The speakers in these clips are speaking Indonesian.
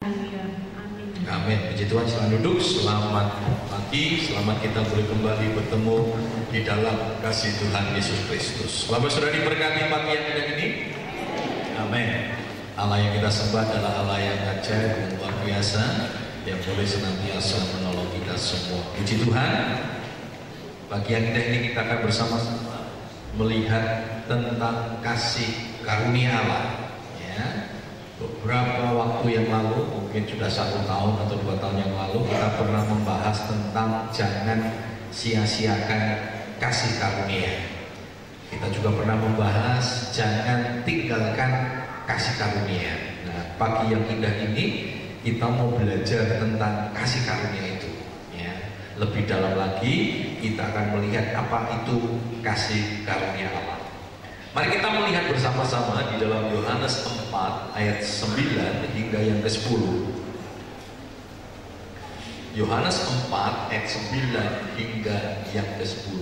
Amin. Puji Tuhan, silakan duduk. Selamat pagi, selamat kita boleh kembali bertemu di dalam kasih Tuhan Yesus Kristus. Bapak sudah diberkati pagi yang indah ini. Amin. Allah yang kita sembah adalah Allah yang ajaib dan luar biasa, yang boleh senantiasa menolong kita semua. Puji Tuhan. Pagi yang indah ini kita akan bersama-sama melihat tentang kasih karunia Allah. Ya. Beberapa waktu yang lalu, mungkin sudah 1 tahun atau 2 tahun yang lalu, kita pernah membahas tentang jangan sia-siakan kasih karunia. Kita juga pernah membahas jangan tinggalkan kasih karunia. Nah, pagi yang indah ini kita mau belajar tentang kasih karunia itu. Ya. Lebih dalam lagi, kita akan melihat apa itu kasih karunia Allah. Mari kita melihat bersama-sama di dalam Yohanes 4 ayat 9 hingga yang ke-10. Yohanes 4 ayat 9 hingga yang ke-10.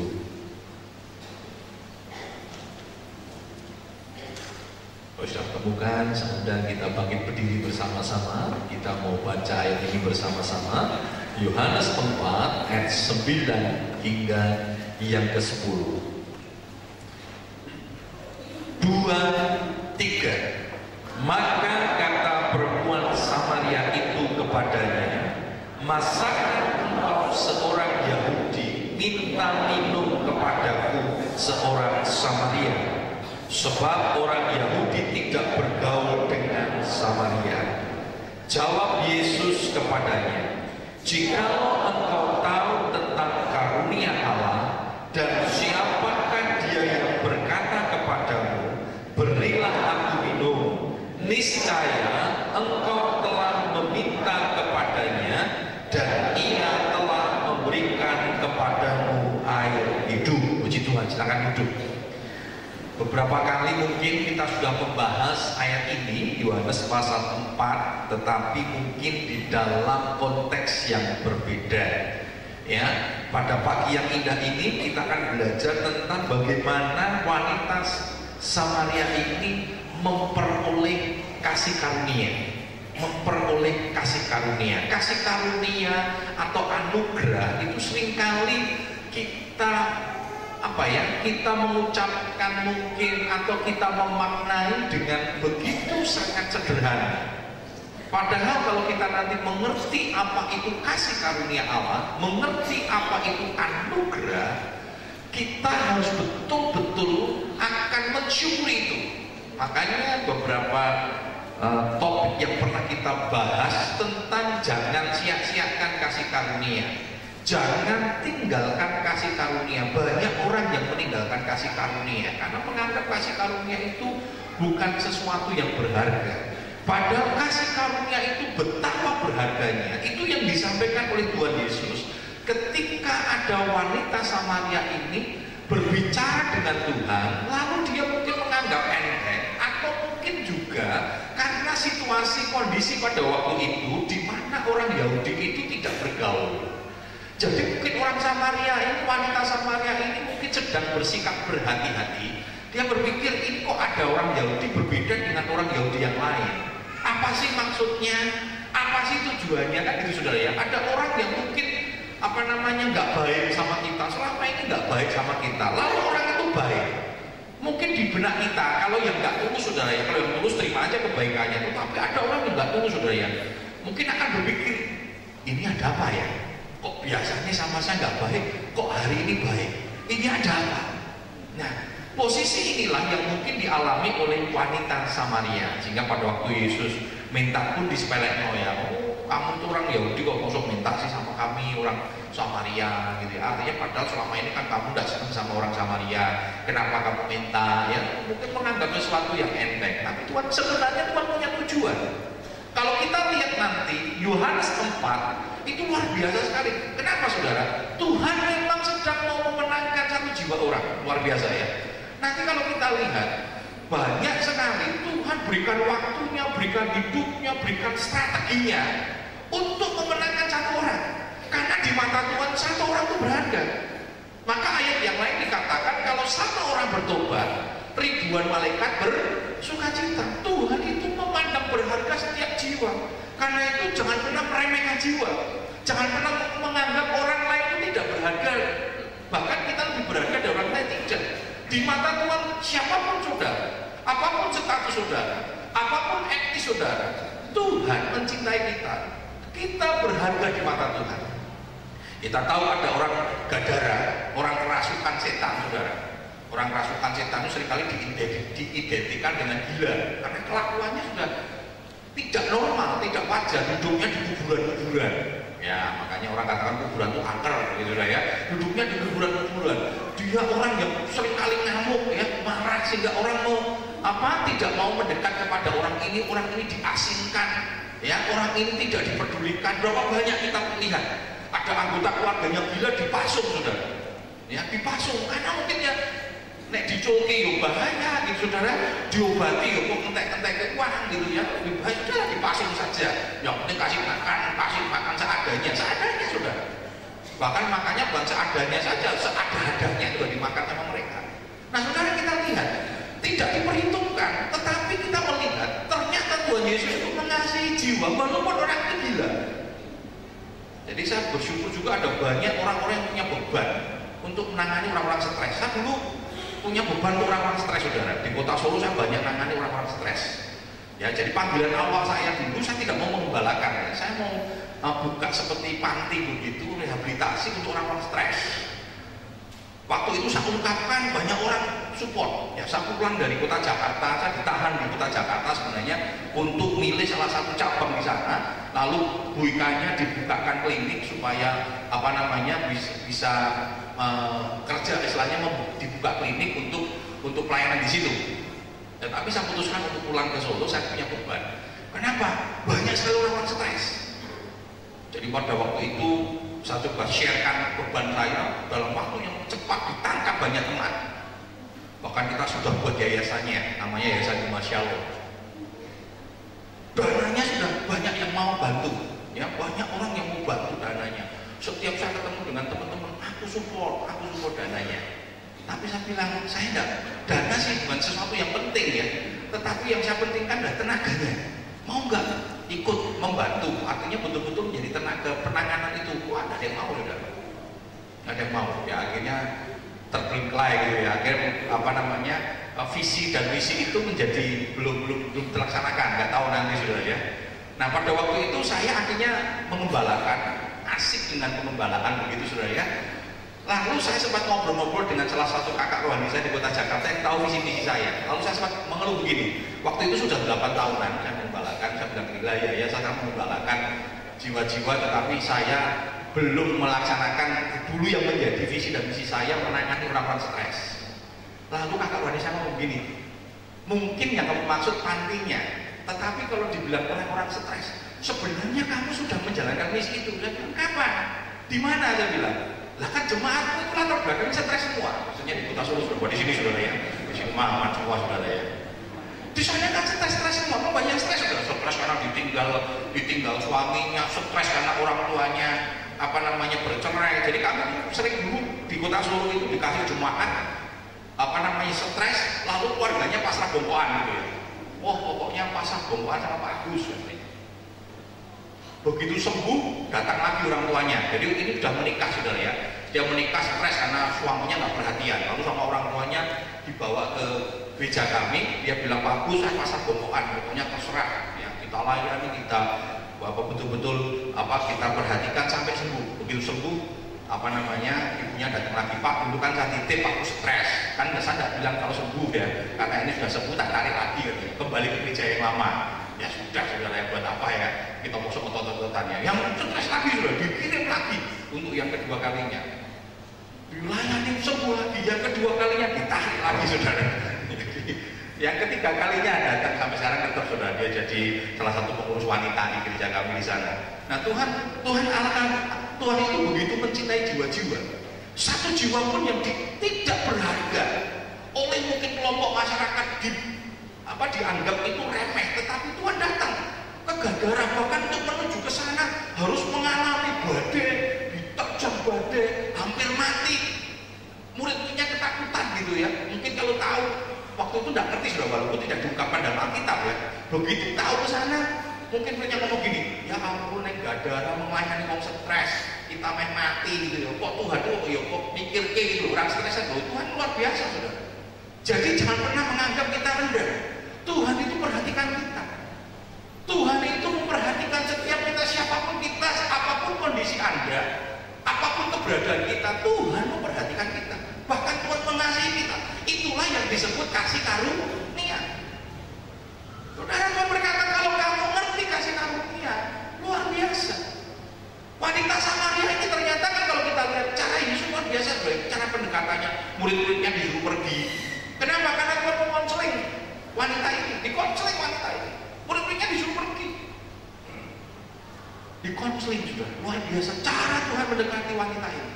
Kalau sudah temukan, sedang kita bangkit berdiri bersama-sama. Kita mau baca ayat ini bersama-sama. Yohanes 4 ayat 9 hingga yang ke-10. 2, 3. Maka kata perempuan Samaria itu kepadanya, masakah engkau seorang Yahudi minta minum kepadaku seorang Samaria? Sebab orang Yahudi tidak bergaul dengan Samaria. Jawab Yesus kepadanya, jikalau engkau tahu tentang karunia Allah dan siapakah dia yang berkata kepadamu, berilah aku minum, niscaya engkau telah meminta kepadanya dan ia telah memberikan kepadamu air hidup. Puji Tuhan, silakan duduk. Beberapa kali mungkin kita sudah membahas ayat ini, Yohanes pasal 4, tetapi mungkin di dalam konteks yang berbeda. Ya, pada pagi yang indah ini kita akan belajar tentang bagaimana wanita Samaria ini memperoleh kasih karunia. Memperoleh kasih karunia. Kasih karunia atau anugerah itu seringkali kita kita mengucapkan mungkin atau kita memaknai dengan begitu sangat sederhana. Padahal kalau kita nanti mengerti apa itu kasih karunia Allah, mengerti apa itu anugerah, kita harus betul-betul akan mensyukuri itu. Makanya beberapa topik yang pernah kita bahas tentang jangan sia-siakan kasih karunia, jangan tinggalkan kasih karunia. Banyak orang yang meninggalkan kasih karunia karena menganggap kasih karunia itu bukan sesuatu yang berharga. Padahal kasih karunia itu betapa berharganya. Itu yang disampaikan oleh Tuhan Yesus ketika ada wanita Samaria ini berbicara dengan Tuhan, lalu dia mungkin menganggap enteng, atau mungkin juga karena situasi kondisi pada waktu itu di mana orang Yahudi itu tidak bergaul. Jadi mungkin orang Samaria ini, wanita Samaria ini mungkin sedang bersikap berhati-hati. Dia berpikir, ini kok ada orang Yahudi berbeda dengan orang Yahudi yang lain. Apa sih maksudnya? Apa sih tujuannya? Kan gitu saudara ya. Ada orang yang mungkin nggak baik sama kita, selama ini nggak baik sama kita, lalu orang itu baik. Mungkin di benak kita, kalau yang nggak tulus saudara ya, kalau yang tulus terima aja kebaikannya itu. Tapi ada orang yang nggak tulus saudara ya, mungkin akan berpikir, ini ada apa ya? Kok biasanya sama saya nggak baik, kok hari ini baik? Ini ada apa? Nah, posisi inilah yang mungkin dialami oleh wanita Samaria, sehingga pada waktu Yesus minta pun disepelekno ya, oh kamu tuh orang Yahudi kok masuk minta sih sama kami orang Samaria gitu ya. Artinya padahal selama ini kan kamu tidak senang sama orang Samaria, kenapa kamu minta ya? Mungkin menganggap sesuatu yang enteng, tapi Tuhan sebenarnya Tuhan punya tujuan. Kalau kita lihat nanti Yohanes 4 itu luar biasa sekali. Kenapa saudara? Tuhan memang sedang mau memenangkan satu jiwa orang, luar biasa ya. Nanti kalau kita lihat banyak sekali Tuhan berikan waktunya, berikan hidupnya, berikan strateginya untuk memenangkan satu orang. Karena di mata Tuhan satu orang itu berharga. Maka ayat yang lain dikatakan kalau satu orang bertobat, ribuan malaikat bersukacita. Tuhan itu memandang berharga setiap jiwa. Karena itu jangan pernah meremehkan jiwa. Jangan pernah menganggap orang lain itu tidak berharga. Bahkan kita lebih berharga dari orang lain, tidak. Di mata Tuhan siapapun saudara, apapun status saudara, apapun etis saudara, Tuhan mencintai kita. Kita berharga di mata Tuhan. Kita tahu ada orang Gadara, orang kerasukan setan saudara. Orang kerasukan setan itu seringkali diidentikan dengan gila, karena kelakuannya sudah tidak normal, tidak wajar, hidupnya di kuburan-kuburan. Ya, makanya orang katakan kuburan itu angker, gitu ya. Hidupnya di kuburan-kuburan. Dia orang yang seringkali ngamuk, ya, marah sehingga orang tidak mau mendekat kepada orang ini diasingkan, ya, orang ini tidak dipedulikan. Berapa banyak kita melihat ada anggota keluarganya gila dipasung, saudara. Ya, dipasung karena mungkin ya nek diculki yo bahaya gitu saudara, diobati yo kok entek-entek uang gitu ya, lebih baik sudah dipasung saja. Yang penting kasih makan seadanya saudara. Bahkan makannya bukan seadanya saja, seada-adanya juga dimakan sama mereka. Nah saudara, kita lihat tidak diperhitungkan, tetapi kita melihat ternyata Tuhan Yesus itu mengasihi jiwa walaupun orang itu gila. Jadi saya bersyukur juga ada banyak orang-orang yang punya beban untuk menangani orang-orang stres. Saya dulu punya beban untuk orang-orang stres saudara. Di kota Solo saya banyak menangani orang-orang stres. Ya, jadi panggilan awal saya dulu, saya tidak mau mengembalakan, ya. Saya mau buka seperti panti begitu, rehabilitasi untuk orang-orang stres. Waktu itu saya ungkapkan, banyak orang support. Ya, saya pulang dari kota Jakarta, saya ditahan di kota Jakarta sebenarnya untuk milih salah satu cabang di sana. Lalu buikanya dibukakan klinik supaya bisa kerja, istilahnya dibuka klinik untuk pelayanan di situ. Tetapi saya putuskan untuk pulang ke Solo, saya punya beban. Kenapa? Banyak sekali orang stres. Jadi pada waktu itu saya coba sharekan beban saya dalam waktu yang cepat, ditangkap banyak teman. Bahkan kita sudah buat yayasannya, namanya Yayasan Dimas Shalom. Dananya sudah banyak yang mau bantu, ya, banyak orang yang mau bantu dananya. Setiap saya ketemu dengan teman-teman, aku support dananya. Tapi saya bilang, saya enggak, dana sih bukan sesuatu yang penting ya, tetapi yang saya pentingkan adalah tenaganya. Mau nggak ikut membantu? Artinya betul-betul menjadi tenaga penanganan itu. Wah, ada yang mau, saudara. Ada yang mau. Ya akhirnya terbengkalai gitu ya. Akhirnya visi dan misi itu menjadi belum terlaksanakan. Nggak tahu nanti saudara ya. Nah pada waktu itu saya akhirnya mengembalakan, asik dengan pengembalaan begitu saudara ya. Lalu saya sempat ngobrol-ngobrol dengan salah satu kakak rohani saya di kota Jakarta yang tahu visi-misi saya. Lalu saya sempat mengeluh begini, waktu itu sudah 8 tahunan saya mengembalakan, saya bilang gila ya saya akan mengembalakan jiwa-jiwa, tetapi saya belum melaksanakan dulu yang menjadi visi dan misi saya, menangani orang-orang stres. Lalu kakak rohani saya ngomong begini, mungkin yang kamu maksud pantinya, tetapi kalau dibilang orang-orang stres, sebenarnya kamu sudah menjalankan misi itu. Saya bilang, kapan? Di mana? Saya bilang, lah kan jemaatku itu latar belakangnya stres semua. Maksudnya di kota Solo, di sini saudara ya, di sini Muhammad semua saudara ya. Di sana kan stres semua, kok banyak stres saudara. Stres karena ditinggal suaminya, stres karena orang tuanya bercerai. Jadi kami sering dulu di kota Solo itu dikasih jemaat stres, lalu keluarganya pasrah bongkoan gitu ya. Wah pokoknya pasrah bongkoan sama Pak Agus. Begitu sembuh datang lagi orang tuanya. Jadi ini sudah menikah saudara ya. Dia menikah stres karena suaminya nggak perhatian. Lalu sama orang tuanya dibawa ke gereja kami. Dia bilang, bagus saya pasang bongkoan, pokoknya terserah. Ya, kita layani, kita betul-betul kita perhatikan sampai sembuh. Begitu sembuh ibunya datang lagi, Pak dulu kan saya titip aku stres. Kan saya nggak bilang kalau sembuh ya, karena ini sudah sembuh tak tarik lagi kembali ke gereja yang lama. Ya sudah saudara ya, buat apa ya kita mau otot-ototannya, yang stres lagi sudah dikirim lagi untuk yang kedua kalinya, dilayani sembuh lagi, yang kedua kalinya ditarik lagi saudara. Yang ketiga kalinya datang sampai sekarang tetap saudara, dia jadi salah satu pengurus wanita di gereja kami di sana. Nah Tuhan itu begitu mencintai jiwa-jiwa. Satu jiwa pun yang tidak berharga oleh mungkin kelompok masyarakat dianggap itu remeh, tetapi Tuhan datang ke Gadara, bahkan untuk menuju ke sana harus mengalami badai, diterjang badai, hampir mati. Murid-muridnya ketakutan gitu ya. Mungkin kalau tahu waktu itu tidak ngerti sudah, walaupun tidak diungkapkan dalam Alkitab ya. Begitu tahu ke sana, mungkin punya ngomong gini, ya ampun, nek gak ada orang melayani orang stres, kita main mati gitu ya. Kok Tuhan tuh, ya kok mikir kayak gitu, orang stresan loh. Tuhan luar biasa, saudara. Jadi jangan pernah menganggap kita rendah. Tuhan itu perhatikan kita. Tuhan itu memperhatikan setiap kita, siapapun kita, apapun kondisi Anda, apapun keberadaan kita, Tuhan memperhatikan kita. Bahkan Tuhan mengasihi kita. Itulah yang disebut kasih karunia. Saudara mau berkata, kalau kamu ngerti kasih karunia, luar biasa. Wanita Samaria ini ternyata kan kalau kita lihat cara Yesus luar biasa, cara pendekatannya, murid-muridnya disuruh pergi. Kenapa? Karena Tuhan mengonseling wanita ini, dikonseling wanita ini. Murid-muridnya disuruh pergi. Dikonseling juga, luar biasa cara Tuhan mendekati wanita ini.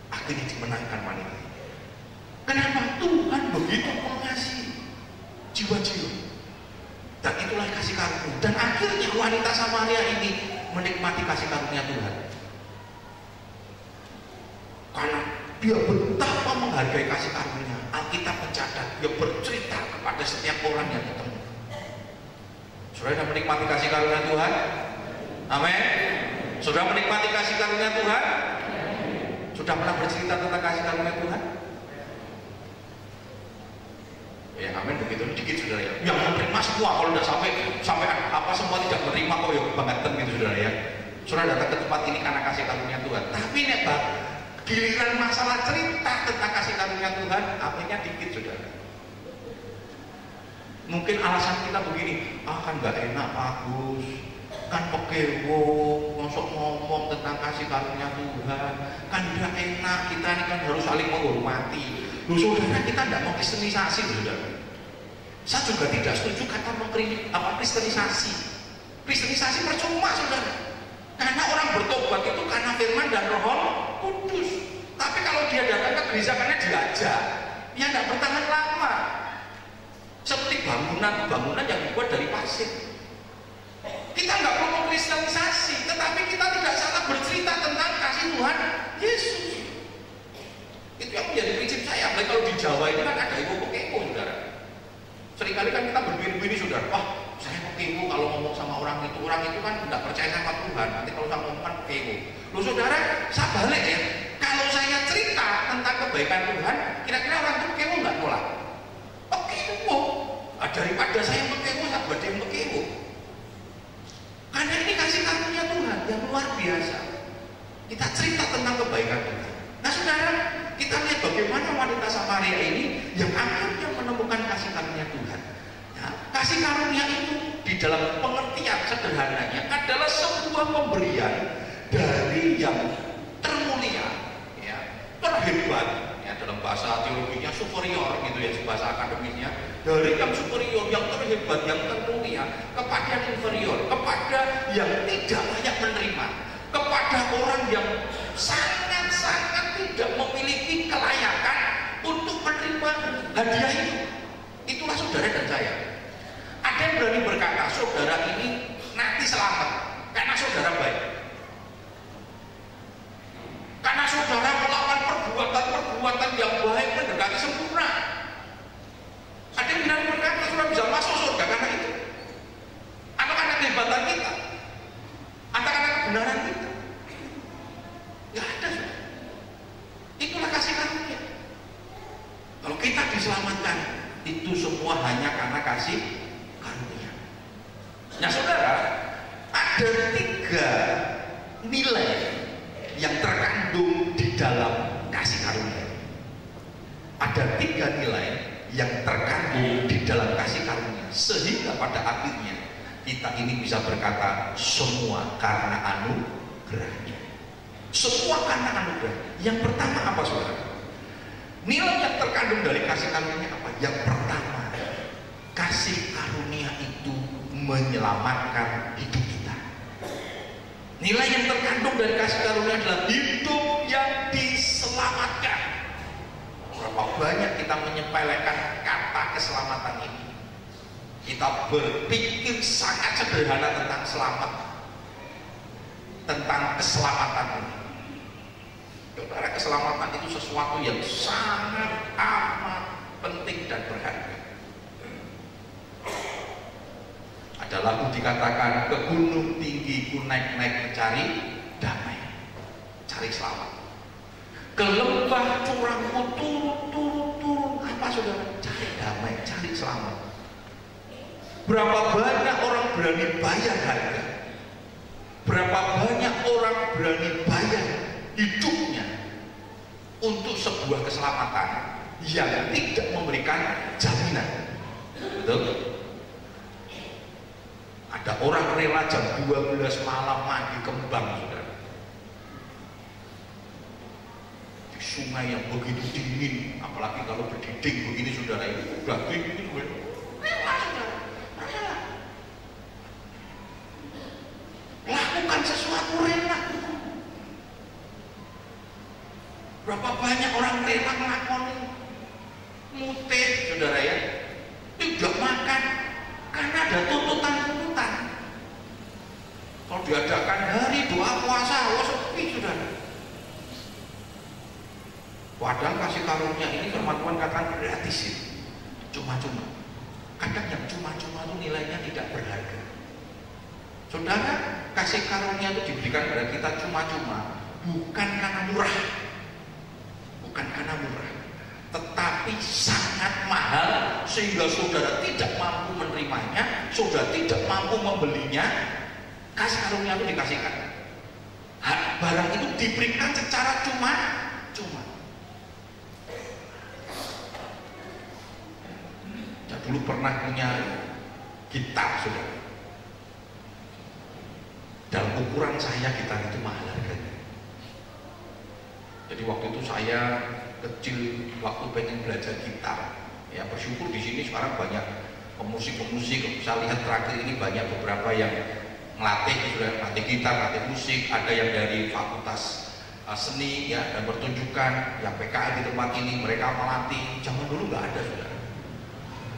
Akhirnya dimenangkan wanita ini. Kenapa? Tuhan begitu mengasihi jiwa-jiwa. Dan itulah kasih karunia. Dan akhirnya wanita Samaria ini menikmati kasih karunia Tuhan. Karena dia betapa menghargai kasih karunia. Alkitab mencatat, dia bercerita kepada setiap orang yang ketemu. Saudara menikmati kasih karunia Tuhan? Amin. Sudah menikmati kasih karunia Tuhan? Sudah pernah bercerita tentang kasih karunia Tuhan? Ya, amin, begitu dikit saudara ya. Yang menerima semua, kalau udah sampai apa semua tidak menerima kok ya kebangetan gitu saudara ya. Saudara datang ke tempat ini karena kasih karunia Tuhan. Tapi nih Pak, giliran masalah cerita tentang kasih karunia Tuhan, aminnya dikit saudara. Mungkin alasan kita begini, kan nggak enak Pak Agus, kan pekewo, masuk ngomong tentang kasih karunia Tuhan, kan nggak enak, kita ini kan harus saling menghormati. Loh saudara, kita tidak mau kristenisasi saudara. Saya juga tidak setuju kata kristenisasi. Kristenisasi percuma saudara. Karena orang bertobat itu karena firman dan Roh Kudus. Tapi kalau dia datang ke gereja karena diajak, dia tidak bertahan lama. Seperti bangunan yang dibuat dari pasir. Kita nggak perlu kristenisasi, tetapi kita tidak salah bercerita tentang kasih Tuhan Yesus. Itu yang menjadi prinsip saya. Apalagi kalau di Jawa ini kan ada ibu pekebo saudara. Seringkali kan kita berbeda-beda saudara. Wah, saya pekebo kalau ngomong sama orang itu kan tidak percaya sama Tuhan. Nanti kalau saya ngomong kan pekebo. Loh saudara, saya balik ya. Kalau saya cerita tentang kebaikan Tuhan, kira-kira orang itu pekebo nggak nolak? Pekebo. Daripada saya pekebo, saya buat dia pekebo. Karena ini kasih karunia Tuhan yang luar biasa. Kita cerita tentang kebaikan Tuhan. Nah saudara, kita lihat bagaimana wanita Samaria ini yang akhirnya menemukan kasih karunia Tuhan. Ya, kasih karunia itu di dalam pengertian sederhananya adalah sebuah pemberian dari yang termulia, ya, terhebat, ya, dalam bahasa teologinya superior gitu ya, bahasa akademisnya, dari yang superior, yang terhebat, yang termulia kepada yang inferior, kepada yang tidak layak menerima, kepada orang yang sangat-sangat tidak memiliki kelayakan untuk menerima hadiah itu. Itulah saudara dan saya. Ada yang berani berkata saudara ini nanti selamat karena saudara baik, karena saudara melakukan perbuatan yang baik mendekati sempurna. Ada yang berani berkata saudara bisa masuk surga karena itu, atau karena kehebatan kita, atau karena kebenaran kita. Nggak ada saudara. Itulah kasih karunia. Kalau kita diselamatkan, itu semua hanya karena kasih karunia. Nah saudara, ada 3 nilai yang terkandung di dalam kasih karunia. Ada 3 nilai yang terkandung di dalam kasih karunia, sehingga pada akhirnya kita ini bisa berkata semua karena anugerahnya. Semua karena anugerah. Yang pertama apa saudara? Nilai yang terkandung dari kasih karunia apa? Yang pertama, kasih karunia itu menyelamatkan hidup kita. Nilai yang terkandung dari kasih karunia adalah hidup yang diselamatkan. Berapa banyak kita menyepelekan kata keselamatan ini. Kita berpikir sangat sederhana tentang selamat, tentang keselamatan ini. Saudara, keselamatan itu sesuatu yang sangat amat penting dan berharga. Ada lagu dikatakan, ke gunung tinggi ku naik-naik mencari damai, cari selamat. Ke lembah curang ku turun. Apa saudara? Cari damai, cari selamat. Berapa banyak orang berani bayar harga? Berapa banyak orang berani bayar hidupnya untuk sebuah keselamatan yang tidak memberikan jaminan? Betul? Ada orang rela jam 12 malam mandi kembang, saudara, di sungai yang begitu dingin, apalagi kalau berdiding begini, saudara, itu udah dingin, rela, saudara, rela. Lakukan sesuatu, rela. Berapa banyak orang rela melakukan mutit, saudara ya, tidak makan karena ada tuntutan. Kalau diadakan hari doa puasa, wah sepi, saudara. Padahal kasih karunia ini firman Tuhan katakan gratis, cuma-cuma. Kadang yang cuma-cuma itu nilainya tidak berharga. Saudara, kasih karunia itu diberikan kepada kita cuma-cuma, bukan karena murah, tetapi sangat mahal sehingga saudara tidak mampu menerimanya, saudara tidak mampu membelinya. Kasih karunia itu dikasihkan, barang itu diberikan secara cuma. Saya dulu pernah punya gitar, saudara. Dalam ukuran saya gitar itu mahal harganya. Jadi waktu itu saya kecil, waktu pengen belajar gitar, ya bersyukur di sini sekarang banyak pemusik. Saya lihat terakhir ini banyak beberapa yang ngelatih, sudah latih gitar, latih musik. Ada yang dari fakultas seni ya dan pertunjukan, yang PKL di tempat ini mereka melatih. Zaman dulu nggak ada, saudara.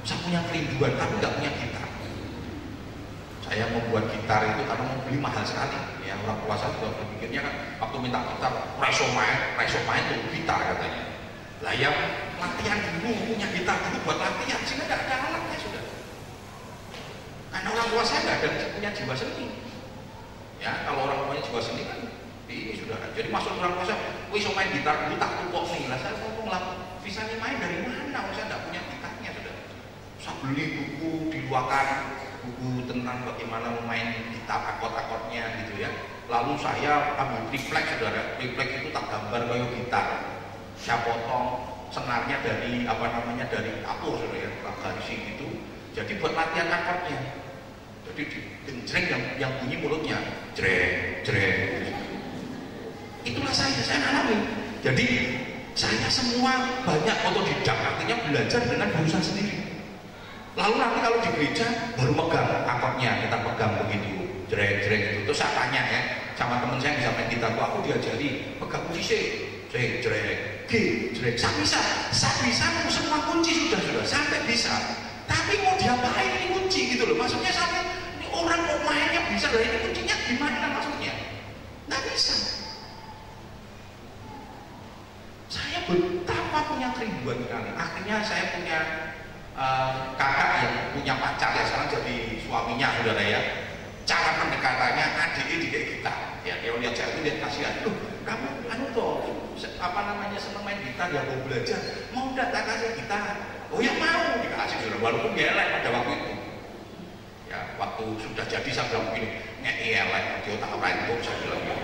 Saya punya kerinduan tapi nggak punya gitar. Saya membuat gitar itu karena mau beli mahal sekali. Ya orang tua saya juga berpikirnya kan, waktu minta gitar, reso main tuh gitar katanya. Lah yang latihan dulu, punya gitar dulu buat latihan, sehingga nggak ada alatnya, sudah. Karena orang tua saya nggak ada punya jiwa seni. Ya kalau orang punya jiwa seni kan ini, sudah. Jadi masuk orang tua saya, wih so main gitar dulu tak tumpuk nih. Lah saya ngomong lah, bisa nih main dari mana? Saya nggak punya gitarnya, sudah. Saya beli buku diluakan, buku tentang bagaimana memain gitar, akord-akordnya gitu ya. Lalu saya ambil triplek, saudara. Triplek itu tak gambar kayak gitar. Saya potong senarnya dari dari kapur, saudara ya, garisi gitu. Jadi buat latihan akordnya. Jadi genjreng yang bunyi mulutnya, jreng. Itulah saya alami. Jadi saya semua banyak otodidak, artinya belajar dengan berusaha sendiri. Lalu nanti kalau di gereja baru megang akordnya, kita pegang begitu, jreng itu. Terus saya tanya ya sama teman saya yang bisa main gitar, aku diajari pegang kunci C, jreng, G, jreng. Saya bisa semua kunci sudah sampai bisa. Tapi mau diapain ini kunci gitu loh? Maksudnya sampai ini orang mau mainnya bisa, lah ini kuncinya gimana maksudnya? Nggak bisa. Saya betapa punya kerinduan sekali. Akhirnya saya punya kakak yang punya pacar ya, sekarang jadi suaminya, saudara ya. Cara pendekatannya adiknya kayak kita ya, dia lihat saya itu, dia kasihan, loh kamu seneng main gitar ya, mau belajar, mau nggak tak kasih gitar? Oh ya mau, dikasih, saudara, walaupun gelek pada waktu itu ya. Waktu sudah jadi saya bilang begini, ngelek dia tak rainbow, saya bilang gitu.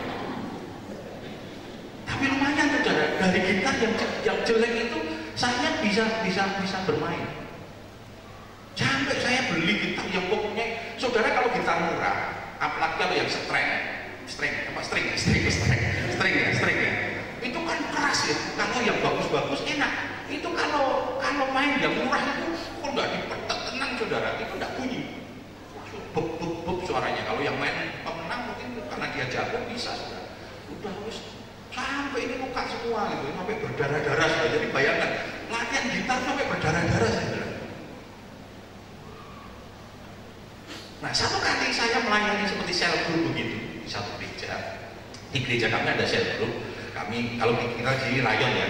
Tapi lumayan, saudara, dari gitar yang jelek itu saya bisa bermain. Sampai saya beli gitar yang pokoknya, saudara, kalau gitar murah, apalagi kalau yang string ya, itu kan keras ya. Kalau yang bagus-bagus enak. Itu kalau main yang murah itu kok nggak dipetek tenang, saudara, itu nggak bunyi, bub suaranya. Kalau yang main pemenang mungkin karena dia jago bisa, saudara. Udah terus sampai ini muka semua gitu, sampai berdarah-darah, saudara. Jadi bayangkan latihan gitar sampai berdarah-darah, saudara. Nah, satu kali saya melayani seperti sel group begitu di satu gereja. Di gereja kami ada sel group. Kami kalau kita di rayon ya,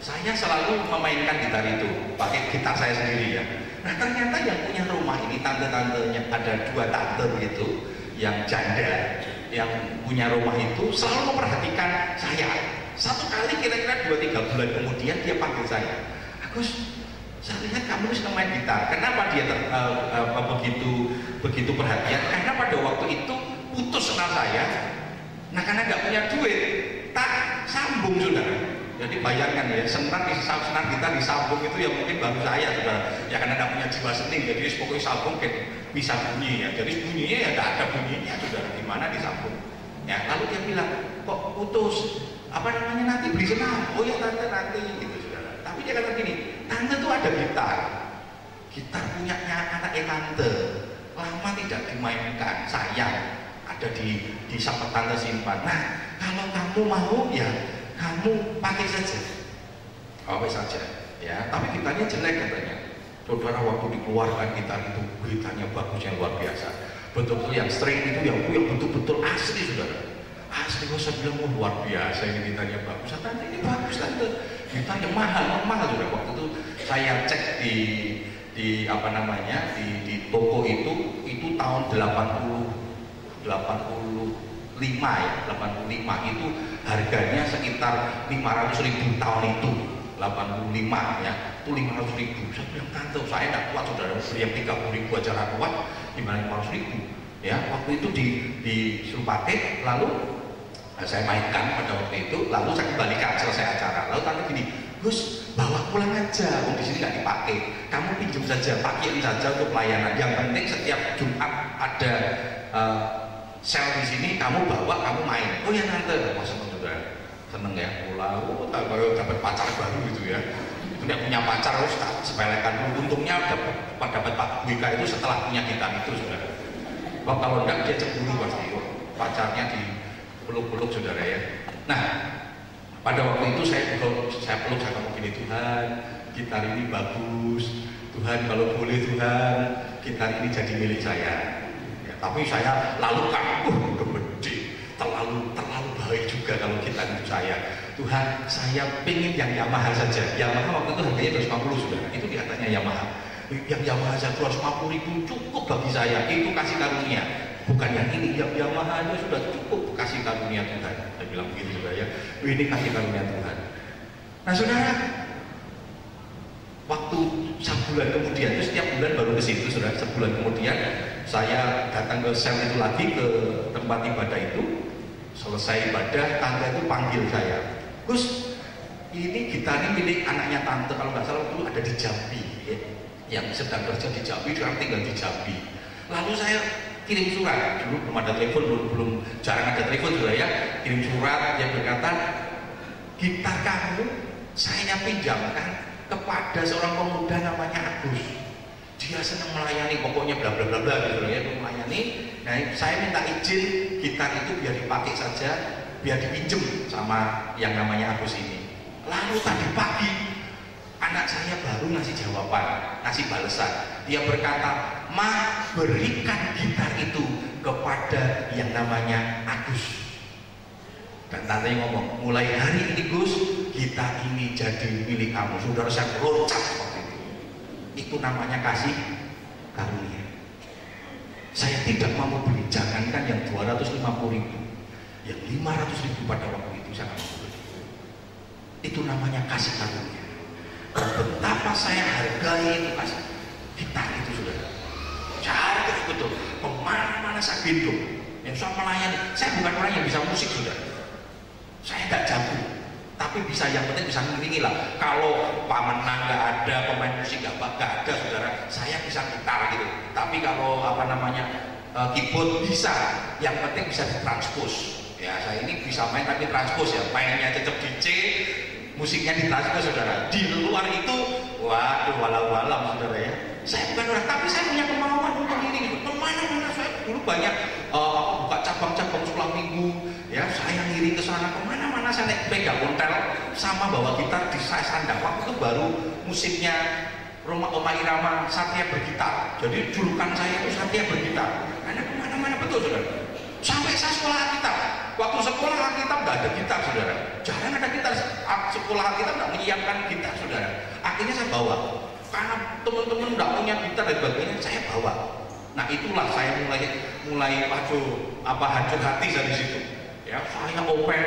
saya selalu memainkan gitar itu, pakai gitar saya sendiri ya. Nah ternyata yang punya rumah ini, tante-tantenya, ada 2 tante begitu, yang janda, yang punya rumah itu selalu memperhatikan saya. Satu kali kira-kira 2-3 bulan kemudian dia panggil saya, Agus, saya lihat kamu senang main gitar. Kenapa dia begitu perhatian? Karena pada waktu itu putus kenal saya. Nah karena nggak punya duit, tak sambung saudara. Jadi bayangkan ya, senar gitar disambung itu ya mungkin baru saya saudara. Ya karena nggak punya jiwa seni, jadi pokoknya sambung kayak bisa bunyi ya. Jadi bunyinya ya nggak ada bunyinya saudara. Gimana disambung? Ya lalu dia bilang, kok putus? Apa namanya nanti beli senang? Oh ya tante nanti gitu saudara. Tapi dia kata gini, tante tuh ada gitar punyanya anaknya tante, lama tidak dimainkan, sayang, ada di samping tante simpan. Nah kalau kamu mau ya kamu pakai saja, saja ya. Tapi gitarnya jelek katanya saudara. Waktu dikeluarkan gitar itu gitarnya bagus yang luar biasa, betul-betul yang string itu yang betul-betul asli saudara, asli. Saya bilang luar biasa ini gitarnya bagus. Tante ini bagus tante, gitar yang mahal saudara. Waktu itu saya cek di apa namanya di toko itu tahun 85 itu harganya sekitar 500.000 tahun itu 85 ya, itu 500.000. Saya bilang tante saya tidak kuat saudara, beli yang 30.000 aja tidak kuat, gimana 500.000 ya. Waktu itu disuruh pakai, lalu saya mainkan pada waktu itu, lalu saya kembalikan selesai acara. Lalu tante gini, Gus bawa pulang aja, di sini nggak dipakai, kamu pinjam saja, pakai saja untuk pelayanan. Yang penting setiap Jumat ada sel di sini, kamu bawa, kamu main. Oh ya tante, oh seneng juga, seneng ya. Lalu dapat pacar baru gitu ya. Tidak punya pacar, harus sepelekan. Untungnya dapat Pak Wika itu setelah punya gitar itu saudara. Wah kalau enggak dia cemburu pasti. Pacarnya dipeluk-peluk saudara ya. Nah pada waktu itu saya peluk, saya ngomong gini, Tuhan gitar ini bagus, Tuhan kalau boleh Tuhan gitar ini jadi milik saya. Tapi saya lalukan, gede, terlalu baik juga kalau gitar itu saya. Tuhan, saya pengen yang Yamaha saja. Yamaha waktu itu harganya 250 sudah. Itu di atasnya Yamaha. Yang Yamaha saja 250.000 cukup bagi saya. Itu kasih karunia. Bukan yang ini, yang Yamaha itu sudah cukup kasih karunia Tuhan. Saya bilang begitu juga ya. Ini kasih karunia Tuhan. Nah saudara, waktu sebulan kemudian, itu setiap bulan baru ke situ saudara. Sebulan kemudian saya datang ke sel itu lagi, ke tempat ibadah itu. Selesai ibadah, tante itu panggil saya, Gus, ini gitar ini milik anaknya tante, kalau nggak salah dulu ada di Jambi ya, yang sedang kerja di Jambi, sekarang tinggal di Jambi. Lalu saya kirim surat, dulu belum ada telepon, belum jarang ada telepon juga ya, kirim surat yang berkata, gitar kamu saya pinjamkan kepada seorang pemuda namanya Agus, dia senang melayani, pokoknya bla bla bla bla gitu ya, melayani. Nah saya minta izin gitar itu biar dipakai saja, biar dipinjem sama yang namanya Agus ini. Lalu tadi pagi anak saya baru ngasih jawaban, ngasih balasan. Dia berkata, Ma, berikan gitar itu kepada yang namanya Agus. Dan tante ngomong, mulai hari ini Gus, gitar ini jadi milik kamu. Saudara saya loncat seperti itu. Itu namanya kasih karunia. Saya tidak mau beli, jangankan yang 250.000, yang 500.000 pada waktu itu saya mau beli. Itu namanya kasih karunia. Betapa saya hargai itu kasih gitar itu saudara. Hargai betul. Kemana-mana saya gendong. Yang saya melayani. Saya bukan orang yang bisa musik saudara. Saya tidak jago. Tapi bisa, yang penting bisa ngiringi lah. Kalau pamenang nggak ada, pemain musik nggak ada saudara, saya bisa gitar gitu. Tapi kalau apa namanya keyboard bisa, yang penting bisa ditranspos. Ya saya ini bisa main tapi transpos ya, mainnya tetap di C, musiknya ditranspos saudara. Di luar itu, waduh walau-walau saudara ya. Saya bukan orang, tapi saya punya kemauan untuk ngiring. Kemana-mana saya dulu banyak buka cabang-cabang sekolah minggu. Ya saya ngiring ke sana, kemana-mana saya naik sepeda ontel sama bawa gitar di saya sandang. Waktu itu baru musiknya Roma Irama Satria Bergitar. Jadi julukan saya itu Satria Bergitar. Karena kemana-mana betul saudara. Sampai saya sekolah Alkitab. Waktu sekolah Alkitab nggak ada gitar saudara. Jarang ada gitar. Sekolah Alkitab nggak menyiapkan gitar saudara. Akhirnya saya bawa. karena teman-teman nggak punya gitar dan sebagainya, saya bawa. Nah itulah saya mulai hancur hati dari situ. Ya, saya open,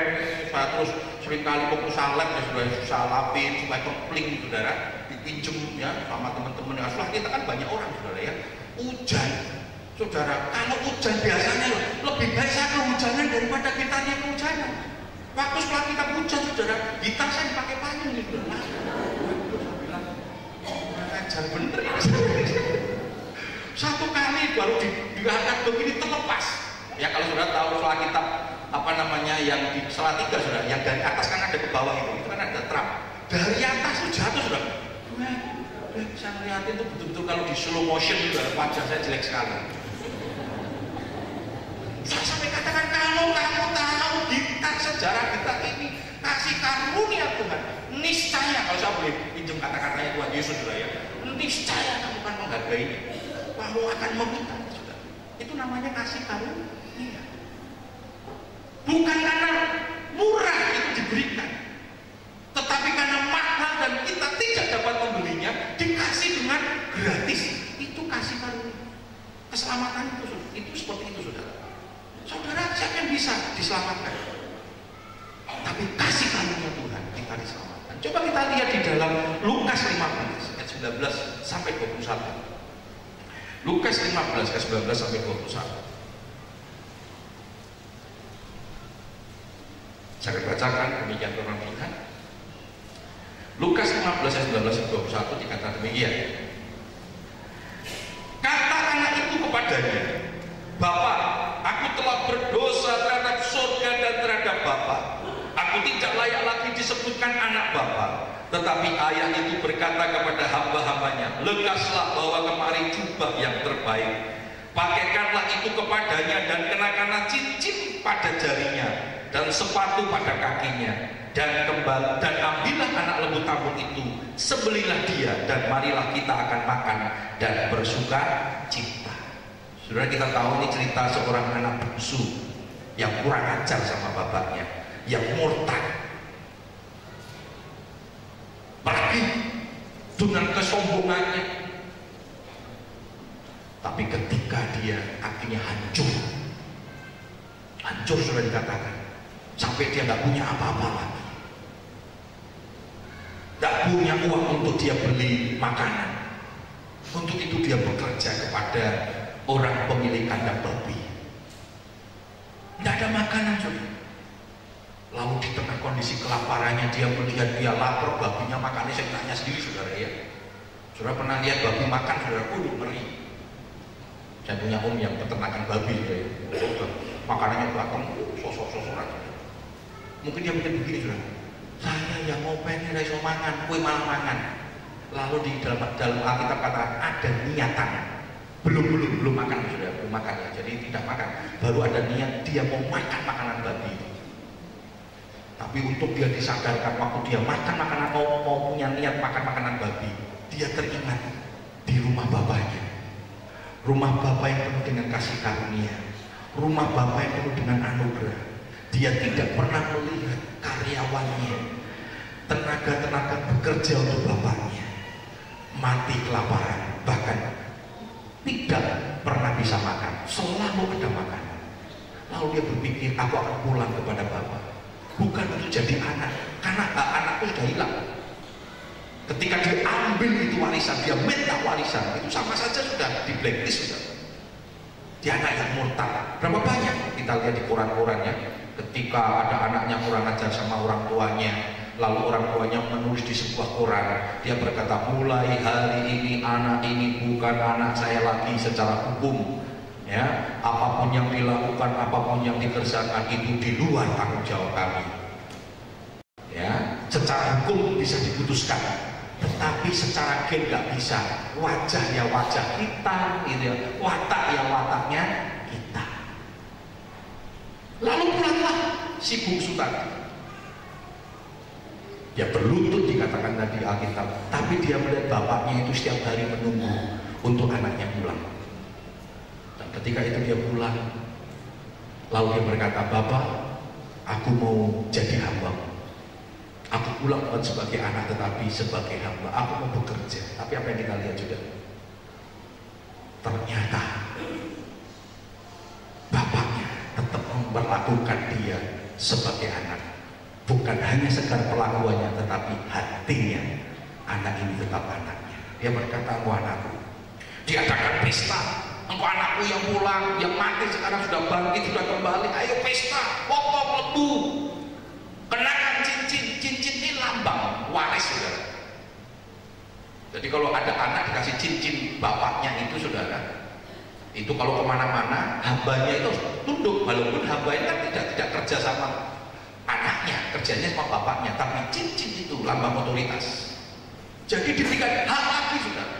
saya terus seringkali fokus salat ya sudah susah lapin supaya kempling saudara, dipinjem ya sama teman-teman. Ya, setelah kita kan banyak orang saudara ya. Hujan, saudara, kalau hujan biasanya lebih baik saya kehujanan daripada gitarnya kehujanan. Waktu setelah kita hujan saudara, gitar saya dipakai payung gitu. Ajar bener ya. Satu kali baru diangkat begini terlepas. Ya kalau sudah tahu soal kitab yang di Salatiga sudah, yang dari atas kan ada ke bawah itu kan ada trap. Dari atas itu jatuh sudah. Saya melihat itu betul-betul kalau di slow motion juga wajah saya jelek sekali. Saya sampai katakan kalau kamu tahu gitar sejarah kita ini kasih karunia Tuhan, niscaya kalau saya boleh pinjam kata-katanya Tuhan Yesus sudah ya, niscaya kamu akan menghargainya. Kamu akan meminta sudah. Itu namanya kasih karunia. Bukan karena murah itu diberikan, tetapi karena mahal dan kita tidak dapat membelinya, dikasih dengan gratis. Itu kasih karunia. Keselamatan itu seperti itu saudara. Saudara siapa yang bisa diselamatkan? Tapi kasih karunia Tuhan kita diselamatkan. Coba kita lihat di dalam Lukas 15 ayat 19 sampai 21. Lukas 15 ayat 19 sampai 21. Saya akan bacakan demikian firman Tuhan. Lukas 15 ayat 19 sampai 21 dikatakan demikian. Kata anak itu kepadanya, Bapak, aku telah berdosa terhadap surga dan terhadap Bapak. Aku tidak layak lagi disebutkan anak Bapak. Tetapi ayah itu berkata kepada hamba-hambanya, lekaslah bawa kemari jubah yang terbaik, pakaikanlah itu kepadanya dan kenakanlah cincin pada jarinya dan sepatu pada kakinya, dan ambillah anak lembu tabung itu, sembelihlah dia, dan marilah kita akan makan dan bersuka cita. Saudara, kita tahu ini cerita seorang anak bungsu yang kurang ajar sama bapaknya, yang murtad, pergi dengan kesombongannya. Tapi ketika dia akhirnya hancur sudah dikatakan, sampai dia nggak punya apa-apa lagi, nggak punya uang untuk dia beli makanan. Untuk itu dia bekerja kepada orang pemilik kandang babi. Nggak ada makanan saudara. Lalu di tengah kondisi kelaparannya dia melihat dia lapar, babinya makannya seenaknya sendiri saudara ya. Saudara pernah lihat babi makan saudara? Ngeri. Saya punya om yang peternakan babi ya. Makanannya belakang sosok-sosokan. Mungkin dia mikir begini saudara, saya yang mau pengen iso mangan, kue malah mangan. Lalu di dalam Alkitab kata ada niatan, belum makan sudah, belum makan ya, jadi tidak makan, baru ada niat dia mau makan makanan babi itu. Tapi untuk dia disadarkan waktu dia makan makanan, mau punya niat makan makanan babi, dia teringat di rumah bapaknya, rumah bapak yang penuh dengan kasih karunia, rumah bapak yang penuh dengan anugerah. Dia tidak pernah melihat karyawannya, tenaga-tenaga bekerja untuk bapaknya mati kelaparan, bahkan tidak pernah bisa makan, selalu ada makanan. Lalu dia berpikir, aku akan pulang kepada bapak, bukan untuk jadi anak, karena anakku sudah hilang. Ketika dia ambil itu warisan, dia minta warisan, itu sama saja sudah di blacklist sudah. Dia anak yang murtad. Berapa banyak kita lihat di koran-koran ya, ketika ada anaknya kurang ajar sama orang tuanya, lalu orang tuanya menulis di sebuah koran, dia berkata, mulai hari ini anak ini bukan anak saya lagi secara hukum ya, apapun yang dilakukan, apapun yang dikerjakan itu di luar tanggung jawab kami ya. Secara hukum bisa diputuskan, tetapi secara gen nggak bisa. Wajah ya wajah kita gitu ya, watak ya wataknya kita. Lalu pulanglah si bungsu tadi, dia berlutut dikatakan tadi Alkitab, tapi dia melihat bapaknya itu setiap hari menunggu untuk anaknya pulang. Dan ketika itu dia pulang, lalu dia berkata, Bapak, aku mau jadi hamba, aku akulah bukan sebagai anak tetapi sebagai hamba. Aku mau bekerja. Tapi apa yang kita lihat juga, ternyata bapaknya tetap memperlakukan dia sebagai anak. Bukan hanya sekedar perlakuannya, tetapi hatinya. Anak ini tetap anaknya. Dia berkata, "Engkau anakku." Diadakan pesta. "Engkau anakku yang pulang, yang mati sekarang sudah bangkit, sudah kembali. Ayo pesta, potong lembu, kenakan cincin." Cincin ini lambang waris, saudara. Jadi kalau ada anak dikasih cincin bapaknya itu, saudara, itu kalau kemana-mana hambanya itu tunduk, walaupun hambanya kan tidak kerja sama anaknya, kerjanya sama bapaknya, tapi cincin itu lambang otoritas. Jadi diberikan hak lagi, saudara.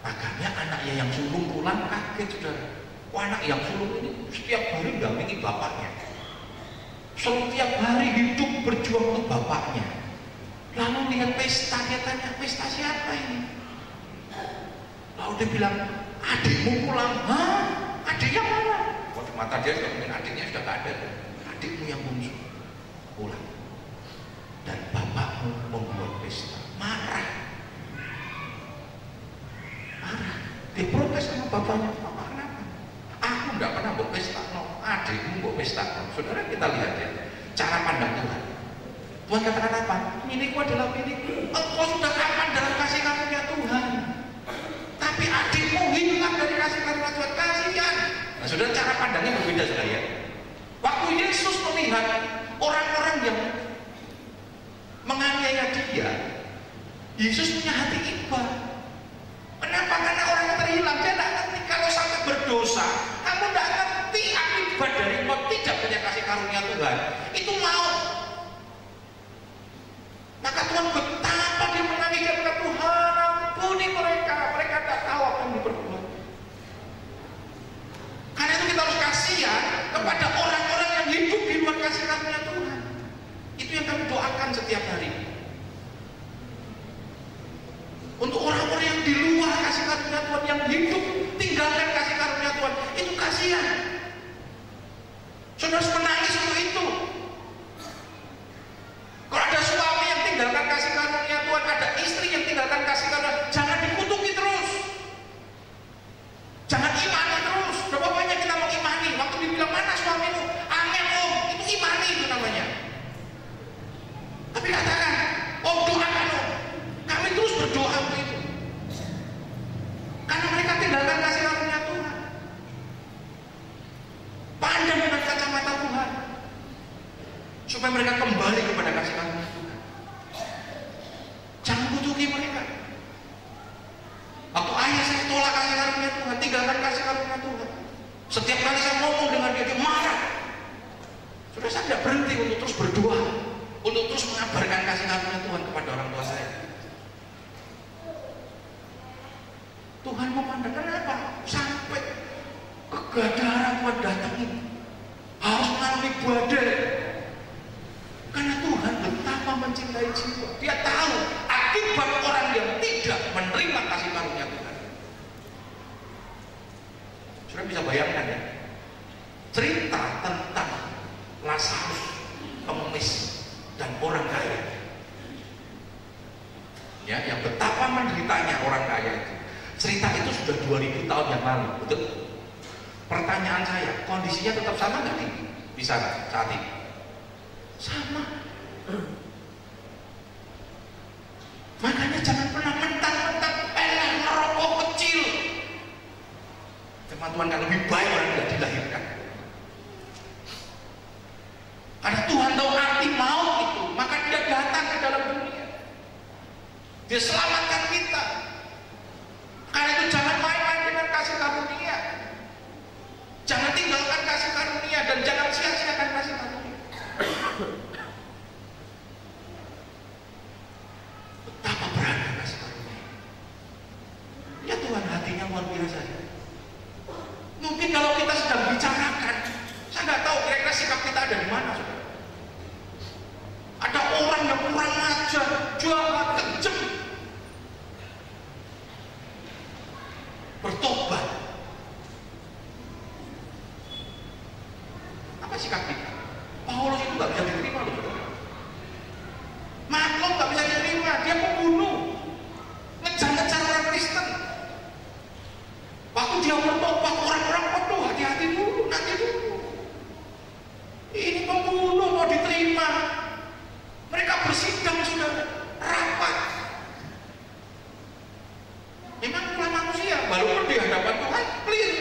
Makanya anaknya yang sulung pulang kaget, saudara. Wah, anak yang sulung ini setiap hari dampingi bapaknya, setiap hari hidup berjuang untuk bapaknya. Lalu lihat pesta, dia tanya, "Pesta siapa ini?" Lalu dia bilang, "Adikmu pulang." "Hah? Adiknya mana?" Waktu mata dia sudah mungkin adiknya sudah tidak ada. "Adikmu yang bungsu pulang dan bapakmu membuat pesta." Marah, dia protes sama bapaknya. "Papa, kenapa? Aku tidak pernah buat pesta, no. Adikmu buat pesta, no." Saudara, kita lihat ya cara pandang Tuhan. Tuhan katakan apa? "Milikku adalah milikku." Engkau sudah aman dalam kasih karunia Tuhan, tapi adikmu hilang dari kasih karunia Tuhan. Kasihan. Nah, saudara, cara pandangnya berbeda, saudara ya. Waktu Yesus melihat orang-orang yang menganiaya dia, Yesus punya hati iba. Kenapa? Karena orang yang terhilang. Dia tidak ngerti kalau sampai berdosa, kamu tidak ngerti akibat dari kau tidak punya kasih karunia Tuhan. Itu maut. Maka Tuhan betapa dia menangis, dia berkata, "Tuhan, ampuni mereka. Mereka tidak tahu apa yang diperbuat." Karena itu kita harus kasihan kepada orang-orang yang hidup di luar kasih karunia Tuhan. Itu yang kami doakan setiap hari. Untuk orang-orang yang di luar kasih karunia Tuhan, yang hidup tinggalkan kasih karunia Tuhan, itu kasihan. Saudara harus menangis untuk itu. Kalau ada suami yang tinggalkan kasih karunia Tuhan, ada istri yang tinggalkan kasih karunia, jangan dikutuki terus, jangan imani terus. Berapa banyak kita mau imani? Waktu dibilang, "Mana suamimu?" "Angin, Om." Itu imani, itu namanya. Tapi katakan, "Om, doakan, Om." Kami terus berdoa untuk itu, karena mereka tinggalkan kasih karunia Tuhan. Pandang dengan kacamata Tuhan supaya mereka kembali kepada kasih karunia Tuhan. Jangan kutuki mereka. Waktu ayah saya tolak kasih karunia Tuhan, tinggalkan kasih karunia Tuhan, setiap kali saya ngomong dengan dia, dia marah. Sudah, saya tidak berhenti untuk terus berdoa, untuk terus mengabarkan kasih karunia Tuhan kepada orang tua saya. Tuhan memandang, kenapa sampai kegagalan Tuhan datangin, harus mengalami badai? Karena Tuhan betapa mencintai jiwa. Dia tahu akibat orang yang tidak menerima kasih karunia Tuhan. Sudah bisa bayangkan ya, cerita tentang Lazarus, pengemis, dan orang kaya, ya, yang betapa menderitanya orang kaya itu. Cerita itu sudah 2000 tahun yang lalu, betul? Pertanyaan saya, kondisinya tetap sama nggak nih di sana saat ini? Sama. Makanya jangan pernah mentang-mentang ngerokok kecil. Firman Tuhan kan lebih baik orang tidak dilahirkan. Karena Tuhan tahu arti maut itu, maka Dia datang ke dalam dunia. Dia selamatkan kita. Karena itu jangan main-main dengan kasih karunia. Jangan tinggalkan kasih karunia dan jangan sia-siakan kasih karunia. Betapa berharga kasih karunia. Ya Tuhan, hatinya luar biasa. Mungkin kalau kita sedang bicarakan, saya nggak tahu kira-kira sikap kita ada di mana, saudara. Ada orang yang kurang ajar, jahat, kejam, sikap kita. Paulus itu nggak bisa diterima loh, saudara. Maklum nggak bisa diterima, dia pembunuh, ngejar-ngejar orang Kristen. Waktu dia bertobat, orang-orang waduh hati-hati dulu, nanti dulu. Ini pembunuh mau diterima. Mereka bersidang sudah rapat. Memang itulah manusia, walaupun di hadapan Tuhan clear.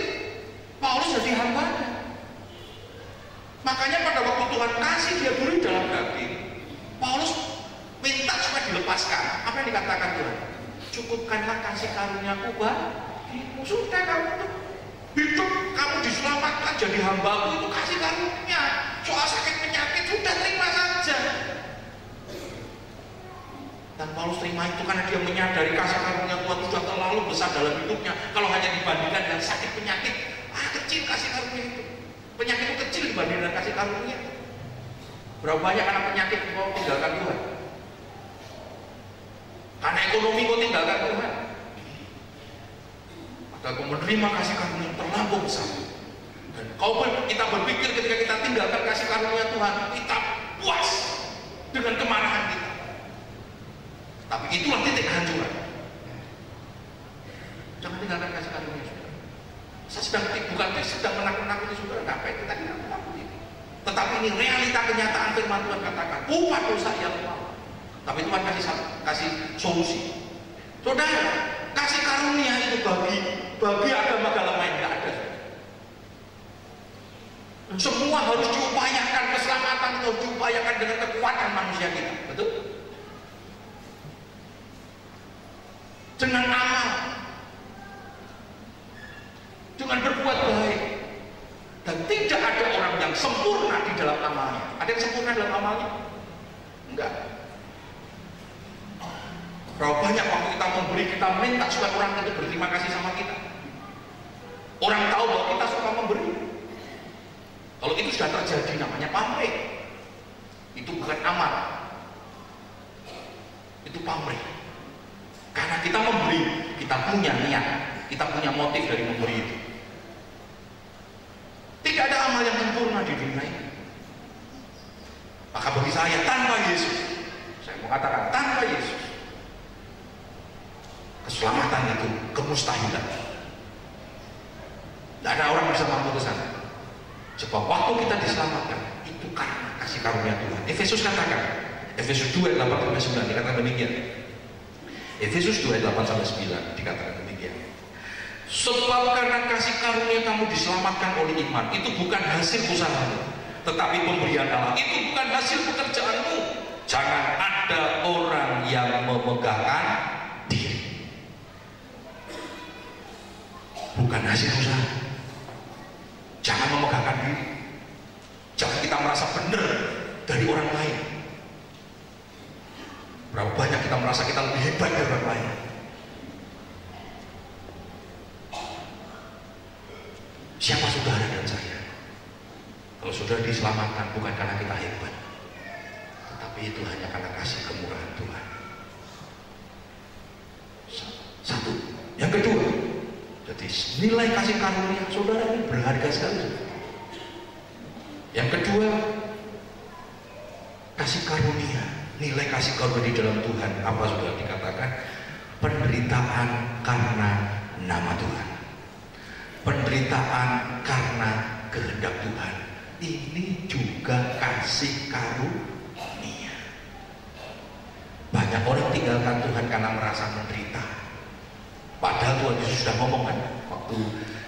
Paulus jadi hambanya. Makanya pada waktu Tuhan kasih dia duri dalam daging, Paulus minta supaya dilepaskan. Apa yang dikatakan Tuhan? Cukupkanlah kasih karuniaku bagimu. Sudah kamu tuh hidup, kamu diselamatkan jadi hambaku, itu kasih karunia. Soal sakit penyakit sudah terima saja. Dan Paulus terima itu karena dia menyadari kasih karunia Tuhan sudah terlalu besar dalam hidupnya. Kalau hanya dibandingkan dengan sakit penyakit, kecil kasih karunia itu. Penyakit itu kecil dibandingkan dengan kasih karunia. Berapa banyak anak penyakit mau tinggalkan Tuhan? Karena ekonomi kau tinggalkan Tuhan. Maka kau menerima kasih karunia terlalu besar. Dan kita berpikir ketika kita tinggalkan kasih karunia Tuhan, kita puas dengan kemarahan kita. Tapi itulah titik kehancuran. Jangan tinggalkan kasih karunia, saudara. Saya bukan sedang menakut-nakuti saudara, nggak apa itu tadi menakut-nakuti. Tetapi ini realita kenyataan firman Tuhan katakan, upah dosa yang mau. Tapi Tuhan kasih solusi. Saudara, kasih karunia itu bagi agama-agama yang nggak ada. Semua harus diupayakan, keselamatan itu harus diupayakan dengan kekuatan manusia kita, betul? Dengan amal, dengan berbuat baik. Dan tidak ada orang yang sempurna di dalam amalnya. Ada yang sempurna dalam amalnya? Enggak. Berapa banyak waktu kita memberi, kita minta supaya orang itu berterima kasih sama kita. Orang tahu bahwa kita suka memberi. Kalau itu sudah terjadi, namanya pamrih. Itu bukan amal, itu pamrih. Karena kita memberi, kita punya niat, kita punya motif dari memberi itu. Tidak ada amal yang sempurna di dunia ini. Maka bagi saya, tanpa Yesus, saya mau katakan tanpa Yesus, keselamatan itu kemustahilan. Tidak ada orang bisa mampu ke sana. Sebab waktu kita diselamatkan itu karena kasih karunia Tuhan. Efesus katakan, Efesus 2 ayat 8-9 dikatakan demikian. Efesus 2 ayat 8-9 dikatakan demikian. Sebab karena kasih karunia kamu diselamatkan oleh iman, itu bukan hasil usahamu, tetapi pemberian Allah. Itu bukan hasil pekerjaanmu. Jangan ada orang yang memegahkan diri. Bukan hasil usaha. Jangan memegahkan diri. Jangan kita merasa benar dari orang lain. Berapa banyak kita merasa kita lebih hebat dari orang lain. Siapa saudara dan saya? Kalau saudara diselamatkan bukan karena kita hebat, tetapi itu hanya karena kasih kemurahan Tuhan. Satu. Yang kedua, jadi nilai kasih karunia saudara ini berharga sekali. Yang kedua, kasih karunia, nilai kasih karunia di dalam Tuhan apa sudah dikatakan? Penderitaan karena nama Tuhan, penderitaan karena kehendak Tuhan. Ini juga kasih karunia. Banyak orang tinggalkan Tuhan karena merasa menderita. Padahal Tuhan Yesus sudah ngomong kan, waktu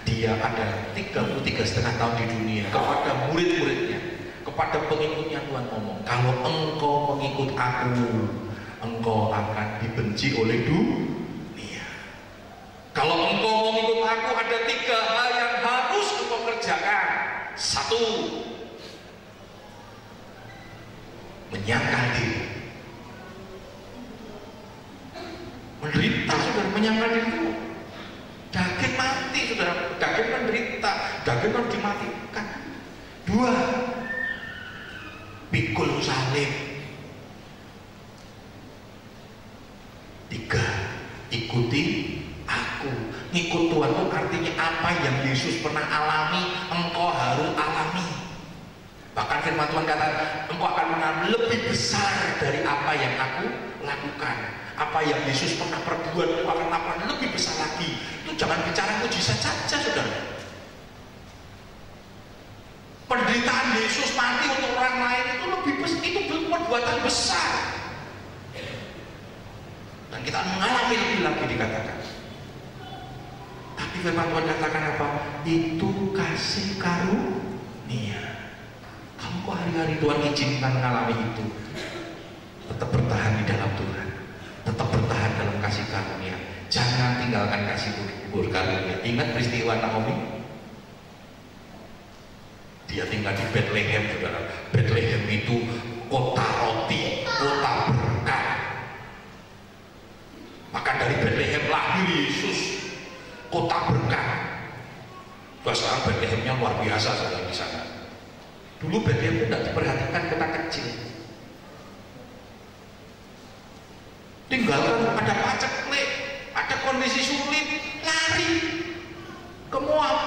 dia ada 33,5 tahun di dunia, kepada murid-muridnya, kepada pengikutnya Tuhan ngomong, kalau engkau mengikut aku, engkau akan dibenci oleh dunia. Kalau engkau mengikut aku, ada 3 hal yang harus engkau kerjakan. 1, menyangkal diri. Menderita, saudara, menyangkal diri itu daging mati, saudara. Daging menderita, daging harus dimatikan. 2, pikul salib. 3, ikuti aku. Ngikut Tuhan itu artinya apa yang Yesus pernah alami, engkau harus alami. firman Tuhan kata, engkau akan mengalami lebih besar dari apa yang aku lakukan. Apa yang Yesus pernah perbuat, engkau akan lakukan lebih besar lagi. Itu jangan bicara mujizat saja, saudara. Penderitaan Yesus mati untuk orang lain itu lebih besar, itu perbuatan besar. Dan kita mengalami lebih lagi dikatakan. Tapi firman Tuhan katakan apa? Itu kasih karunia. Kamu kok hari-hari Tuhan izinkan mengalami itu? Tetap bertahan di dalam Tuhan. Tetap bertahan dalam kasih karunia. Jangan tinggalkan kasih karunia. Ingat peristiwa Naomi? Dia tinggal di Bethlehem, saudara. Bethlehem itu kota roti, kota berkat. Maka dari Bethlehem lahir Yesus, kota berkat. Sekarang Bethlehemnya luar biasa, saudara, di sana. Dulu Bethlehem itu tidak diperhatikan, kota kecil. Tinggalkan ada paceklik, ada kondisi sulit, lari ke Moab.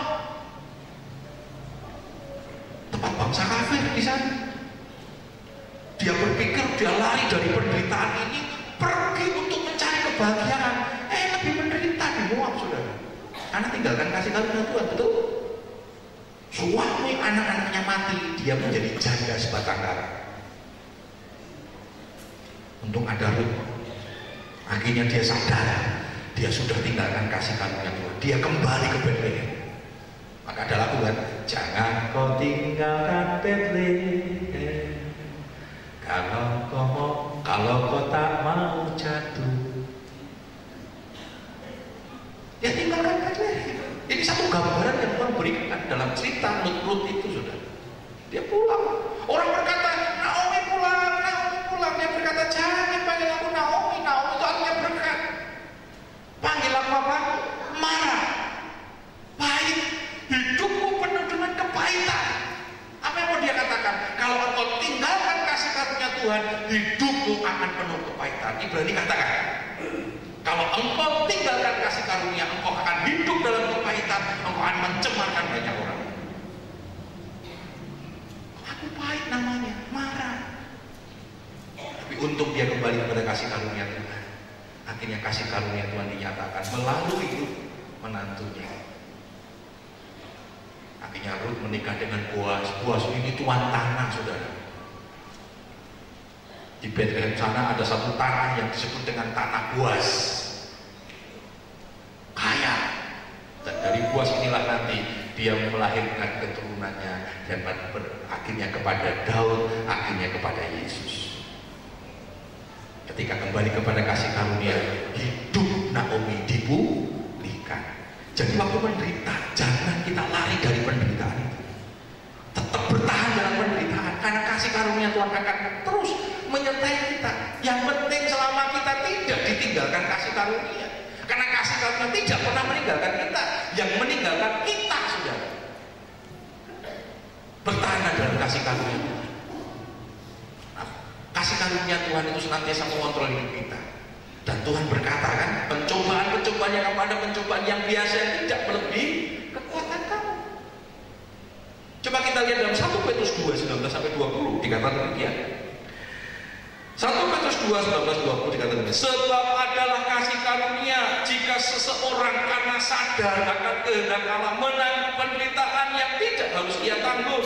Tempat bangsa kafir di sana. Dia berpikir dia lari dari penderitaan ini, pergi untuk mencari kebahagiaan. Lebih menderita di Moab, saudara. Karena tinggalkan kasih karunia Tuhan, betul? Suami anak-anaknya mati, dia menjadi janda sebatang kara. Untung ada Rut. Akhirnya dia sadar, dia sudah tinggalkan kasih karunia Tuhan. Dia kembali ke Bethlehem. Maka ada lagu kan, jangan kau tinggalkan Bethlehem, kalau kau tak mau jatuh. Dia tinggalkan Bethlehem. Ini satu gambaran yang Tuhan berikan dalam cerita Rut itu, sudah. Dia pulang. Orang berkata, Naomi pulang, Naomi pulang. Dia berkata, jangan panggil aku Naomi. Naomi itu artinya berkat. Panggil aku apa? Marah, pahit. Hidupku penuh dengan kepahitan. Apa yang mau dia katakan? Kalau engkau tinggalkan kasih karunia Tuhan, hidupmu akan penuh kepahitan. Ibrani katakan, kalau engkau tinggalkan kasih karunia, engkau akan hidup dalam kepahitan, engkau akan mencemarkan banyak orang. Aku pahit namanya, marah. Tapi untung dia kembali kepada kasih karunia Tuhan. Akhirnya kasih karunia Tuhan dinyatakan melalui hidup menantunya. Akhirnya Rut menikah dengan Boaz. Boaz ini tuan tanah, saudara. Di Bethlehem sana ada satu tanah yang disebut dengan tanah Boaz. Kaya. Dan dari Boaz inilah nanti dia melahirkan keturunannya dan akhirnya kepada Daud, akhirnya kepada Yesus. Ketika kembali kepada kasih karunia, hidup Naomi dipulihkan. Jadi waktu menderita, jangan kita lari dari penderitaan itu. Tetap bertahan dalam penderitaan, karena kasih karunia Tuhan akan terus menyertai kita. Yang penting selama kita tidak ditinggalkan kasih karunia, karena kasih karunia tidak pernah meninggalkan kita. Yang meninggalkan kita, sudah. Bertahan dalam kasih karunia Tuhan. Nah, kasih karunia Tuhan itu senantiasa mengontrol hidup kita. Dan Tuhan berkata kan, pencobaan-pencobaan yang kepada pencobaan yang biasa tidak melebihi kekuatan kamu. Coba kita lihat dalam 1 Petrus 2, 19-20 dikatakan demikian. 1 Petrus 2, 19-20 dikatakan demikian. Sebab adalah kasih karunia jika seseorang karena sadar akan kehendak Allah menanggung penderitaan yang tidak harus ia tanggung.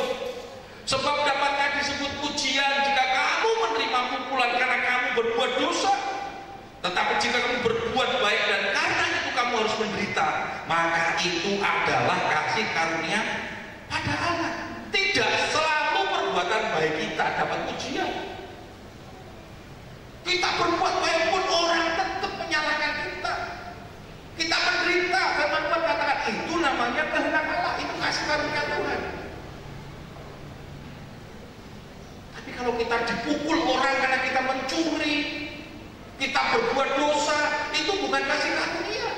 Sebab dapatkah disebut pujian jika kamu menerima pukulan karena kamu berbuat dosa? Tetapi jika kamu berbuat baik dan karena itu kamu harus menderita, maka itu adalah kasih karunia pada Allah. Tidak selalu perbuatan baik kita dapat pujian. Kita berbuat baik pun orang tetap menyalahkan kita. Kita menderita, firman Tuhan katakan itu namanya kehendak Allah, itu kasih karunia Tuhan. Tapi kalau kita dipukul orang karena kita mencuri, kita berbuat dosa, itu bukan kasih karunia.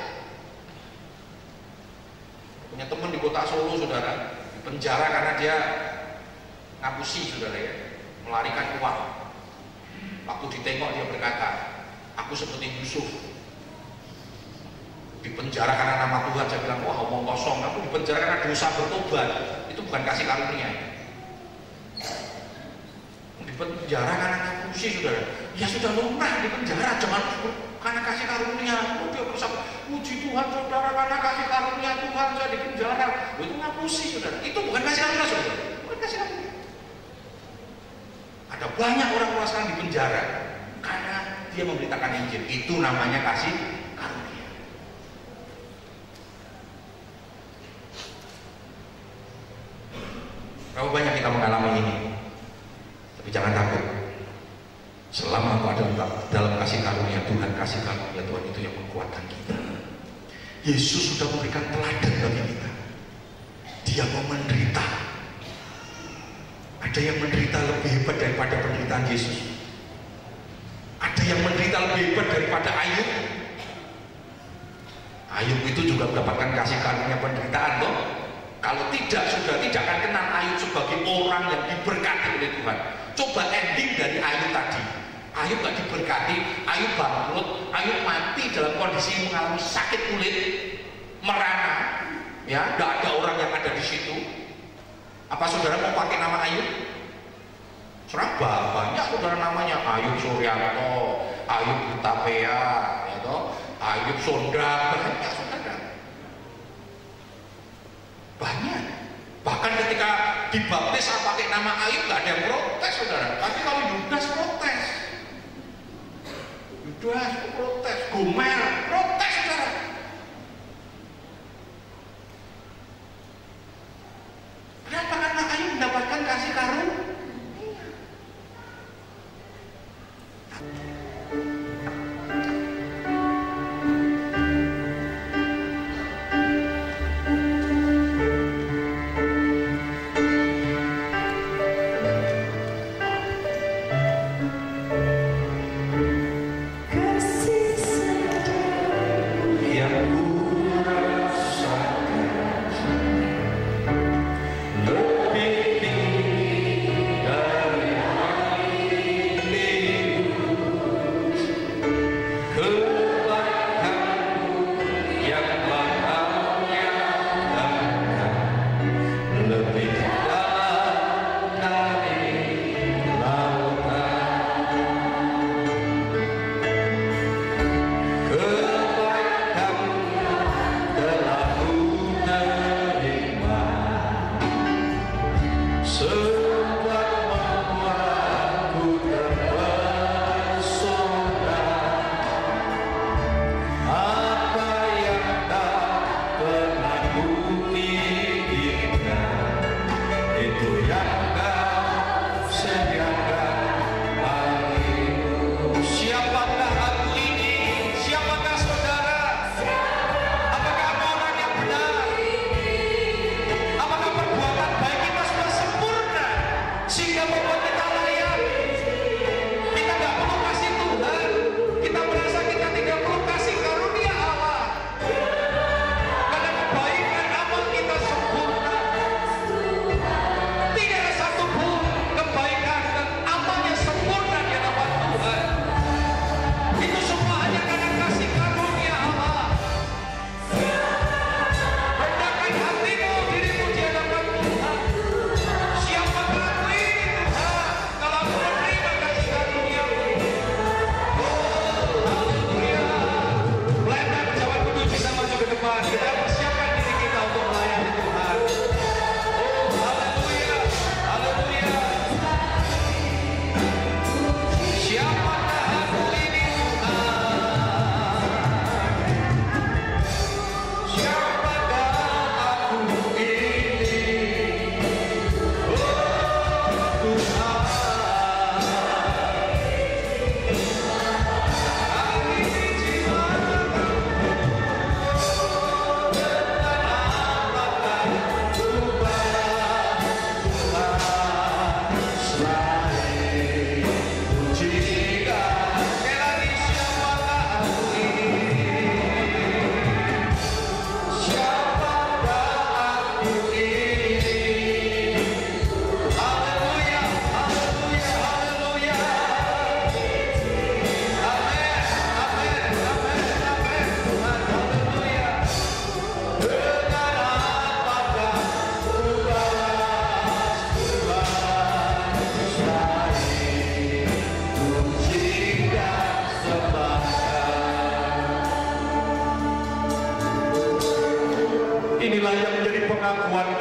Punya teman di kota Solo, saudara, di penjara karena dia ngapusi, saudara, ya, melarikan uang. Waktu ditengok dia berkata, aku seperti Yusuf di penjara karena nama Tuhan. Saya bilang, wah omong kosong. Aku di penjara karena dosa bertobat. Itu bukan kasih karunia. penjara karena ngapusi, saudara. Ya sudah lumrah di penjara, jangan karena kasih karunia. Dia berusaha puji Tuhan saudara, karena kasih karunia Tuhan saya di penjara. Itu ngapusi, saudara. Itu bukan kasih karunia, saudara. Bukan kasih karunia. Ada banyak orang sekarang di penjara karena dia memberitakan Injil. Itu namanya kasih karunia. Berapa banyak kita mengalami ini? Tapi jangan takut. Selama aku ada dalam kasih karunia Tuhan, kasih karunia Tuhan itu yang menguatkan kita. Yesus sudah memberikan teladan bagi kita. Dia mau menderita. Ada yang menderita lebih hebat daripada penderitaan Yesus. Ada yang menderita lebih hebat daripada Ayub. Ayub itu juga mendapatkan kasih karunia penderitaan loh. Kalau tidak, sudah tidak akan kenal Ayub sebagai orang yang diberkati oleh Tuhan. Coba ending dari Ayub tadi. Ayub gak diberkati, Ayub bangkrut, Ayub mati dalam kondisi mengalami sakit kulit, merana, ya, gak ada orang yang ada di situ. Apa saudara mau pakai nama Ayub? Saudara banyak saudara namanya, Ayub Suryanto, Ayub Hutapea, ya toh, Ayub Sonda, banyak saudara. Banyak. Bahkan ketika dibaptis pakai nama Ayub gak ada yang protes, saudara. Tapi kalau Yudas protes. Yudas protes, Gomer protes, saudara. Kenapa? Karena Ayub mendapatkan kasih karunia. Kasih sayang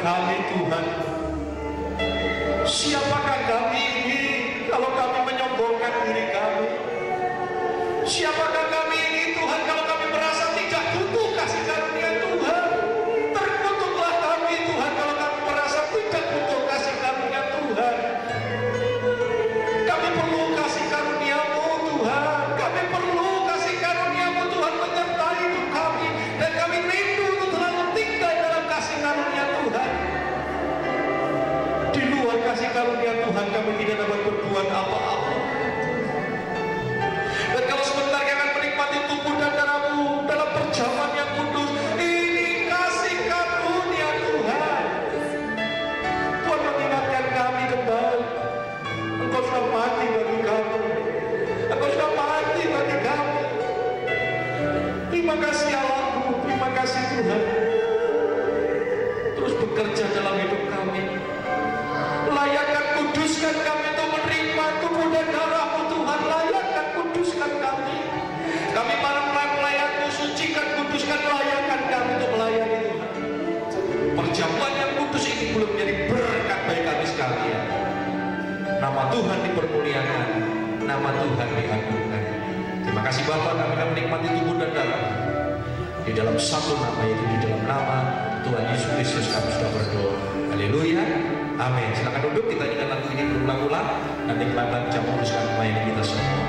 kami Tuhan. Siapakah kami ini kalau kami menyombongkan diri kami? Siapakah kami ini Tuhan kalau kami merasa tidak butuh kasih karunia Tuhan? Terkutuklah kami Tuhan kalau kami merasa tidak butuh kasih karunia Tuhan. Kami perlu kasih karunia-Mu Tuhan. Kami perlu kasih karunia-Mu Tuhan menyertai hidup kami. Dan kami rindu untuk selalu tinggal dalam kasih karunia Tuhan. Di luar kasih karunia Tuhan kami tidak dapat berbuat apa-apa. Dan kalau sebentar akan menikmati tubuh dan darah-Mu dalam perjamuan yang kudus, ini kasih karunia Tuhan. Tuhan mengingatkan kami kembali, Engkau sudah mati bagi kami. Engkau sudah mati bagi kami. Terima kasih Allahku, terima kasih Tuhan. Terus bekerja dalam hidup kami. Layakkan, kuduskan kami untuk menerima tubuh dan darah-Mu Tuhan. Layakkan, kuduskan kami. Kami para pelayan-Mu, sucikan, kuduskan, layakkan kami untuk melayani Tuhan. Perjamuan yang kudus ini belum menjadi berkat bagi kami sekalian. Nama Tuhan dipermuliakan, nama Tuhan diagungkan. Terima kasih Bapa, kami akan menikmati tubuh dan darah di dalam satu nama, yaitu di dalam nama Tuhan Yesus Kristus kami sudah berdoa. Haleluya, amin. Silakan duduk, kita nyanyikan lagu ini berulang-ulang. Nanti pelan-pelan bisa meneruskan melayani kita semua.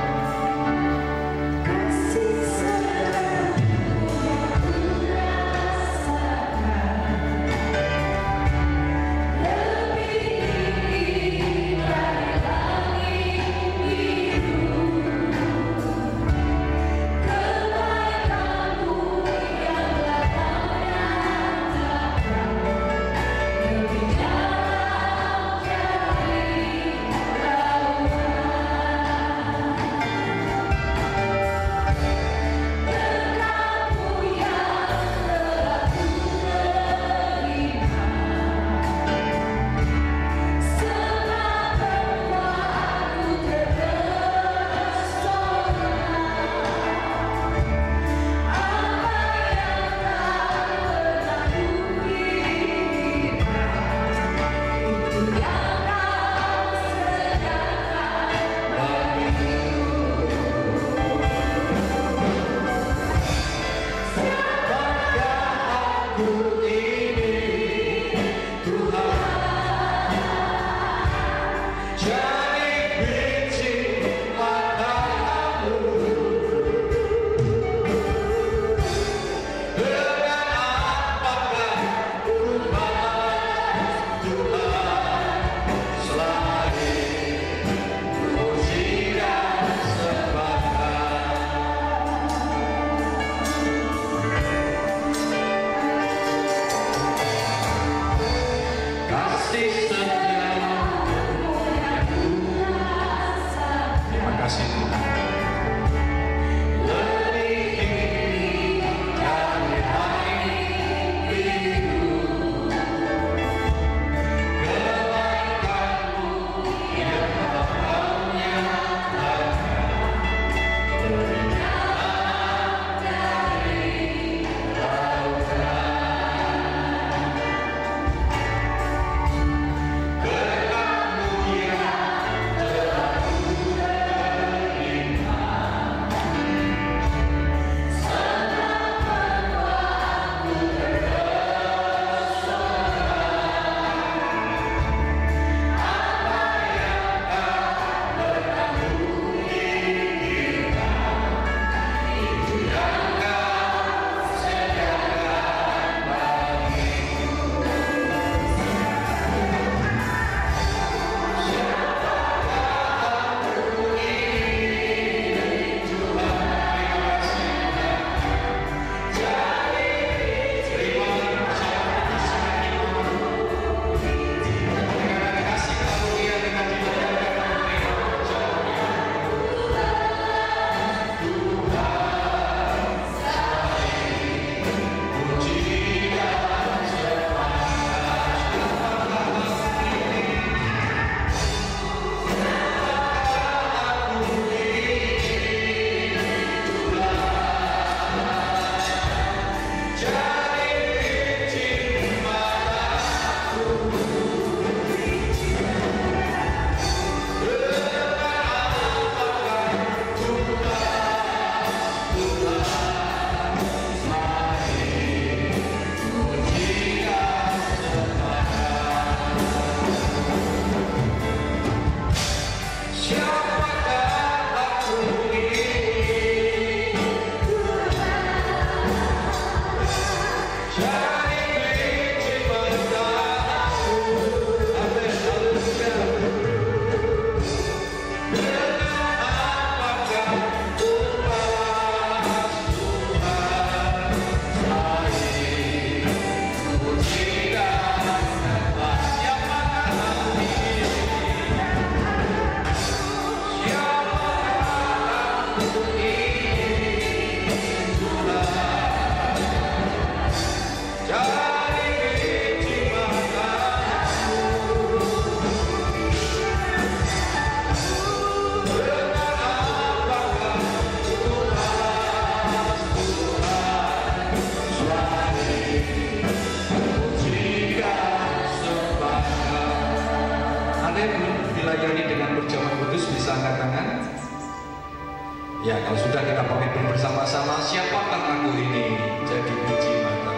Ya, kalau sudah kita pamit bersama-sama, siapakah lagu ini jadi puji mata.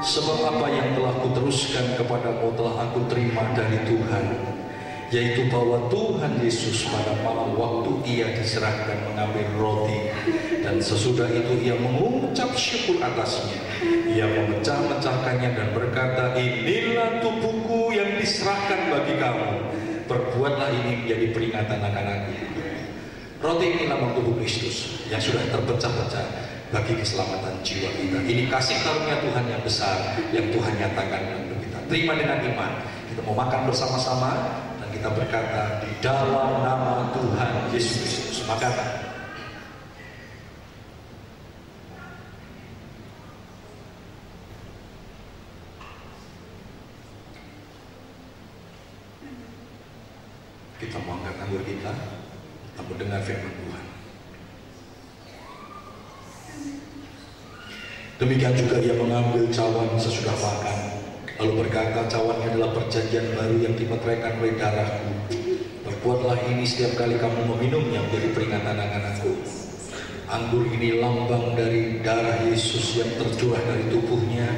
Sebab apa yang telah kuteruskan kepadamu telah aku terima dari Tuhan, yaitu bahwa Tuhan Yesus pada malam waktu ia diserahkan mengambil roti, dan sesudah itu ia mengucap syukur atasnya, ia memecah-mecahkannya dan berkata, inilah tubuhku yang diserahkan bagi kamu, perbuatlah ini menjadi peringatan akan aku. Roti ini lambang tubuh Kristus yang sudah terpecah-pecah bagi keselamatan jiwa kita. Ini kasih karunia Tuhan yang besar yang Tuhan nyatakan untuk kita. Terima dengan iman. Kita mau makan bersama-sama dan kita berkata di dalam nama Tuhan Yesus Kristus. Makan. Kita mau angkat anggur kita. Kita mendengar firman Tuhan. Demikian juga ia mengambil cawan sesudah makan, lalu berkata, cawan ini adalah perjanjian baru yang dimeteraikan oleh darahku. Perbuatlah ini setiap kali kamu meminumnya menjadi peringatan akan aku. Anggur ini lambang dari darah Yesus yang tercurah dari tubuhnya,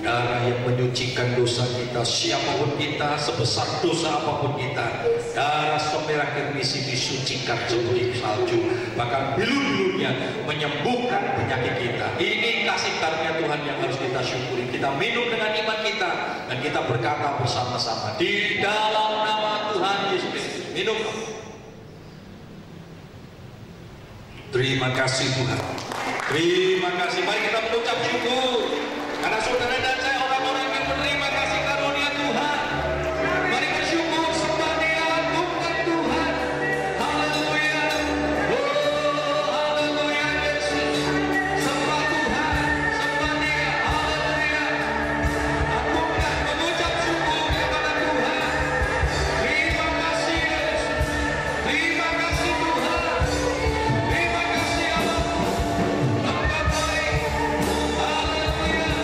darah yang menyucikan dosa kita, siapapun kita, sebesar dosa apapun kita. Darah semerah Kirmisi disucikan seperti salju, bahkan bilu-bilunya menyembuhkan penyakit kita. Ini kasih karunia Tuhan yang harus kita syukuri. Kita minum dengan iman kita dan kita berkata bersama-sama di dalam nama Tuhan Yesus. Minum. Terima kasih Tuhan. Terima kasih. Mari kita mengucap syukur karena saudara dan saya orang-orang yang menerima kasih karunia Tuhan. Mari bersyukur, sembah Dia, agungkan Tuhan. Haleluya. Oh, haleluya Yesus. Sembah Tuhan, sembah Dia. Haleluya. Agungkan, mengucap syukur kepada Tuhan. Terima kasih Yesus. Terima kasih Tuhan. Terima kasih Allah. Engkau baik. Haleluya.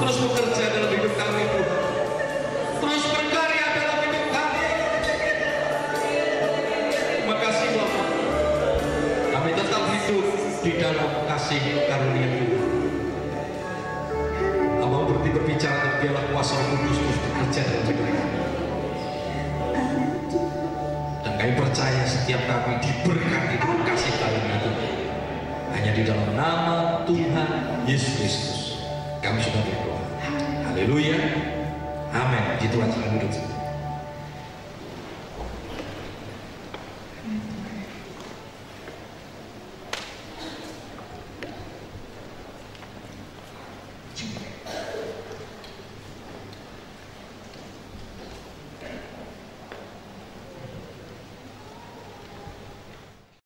terus bekerja dalam hidup kami Tuhan, terus berkarya dalam hidup kami. Terima kasih Bapak, kami tetap hidup di dalam kasih karunia Tuhan. Abang berhenti berbicara, dan biarlah kuasa Roh Kudus terus bekerja dalam hidup kami. Dan kami percaya setiap kami diberkati dengan kasih karunia Tuhan. Hanya di dalam nama Tuhan Yesus Kristus kami sudah berdoa. Haleluya. Amin. Di Tuhan, silakan duduk.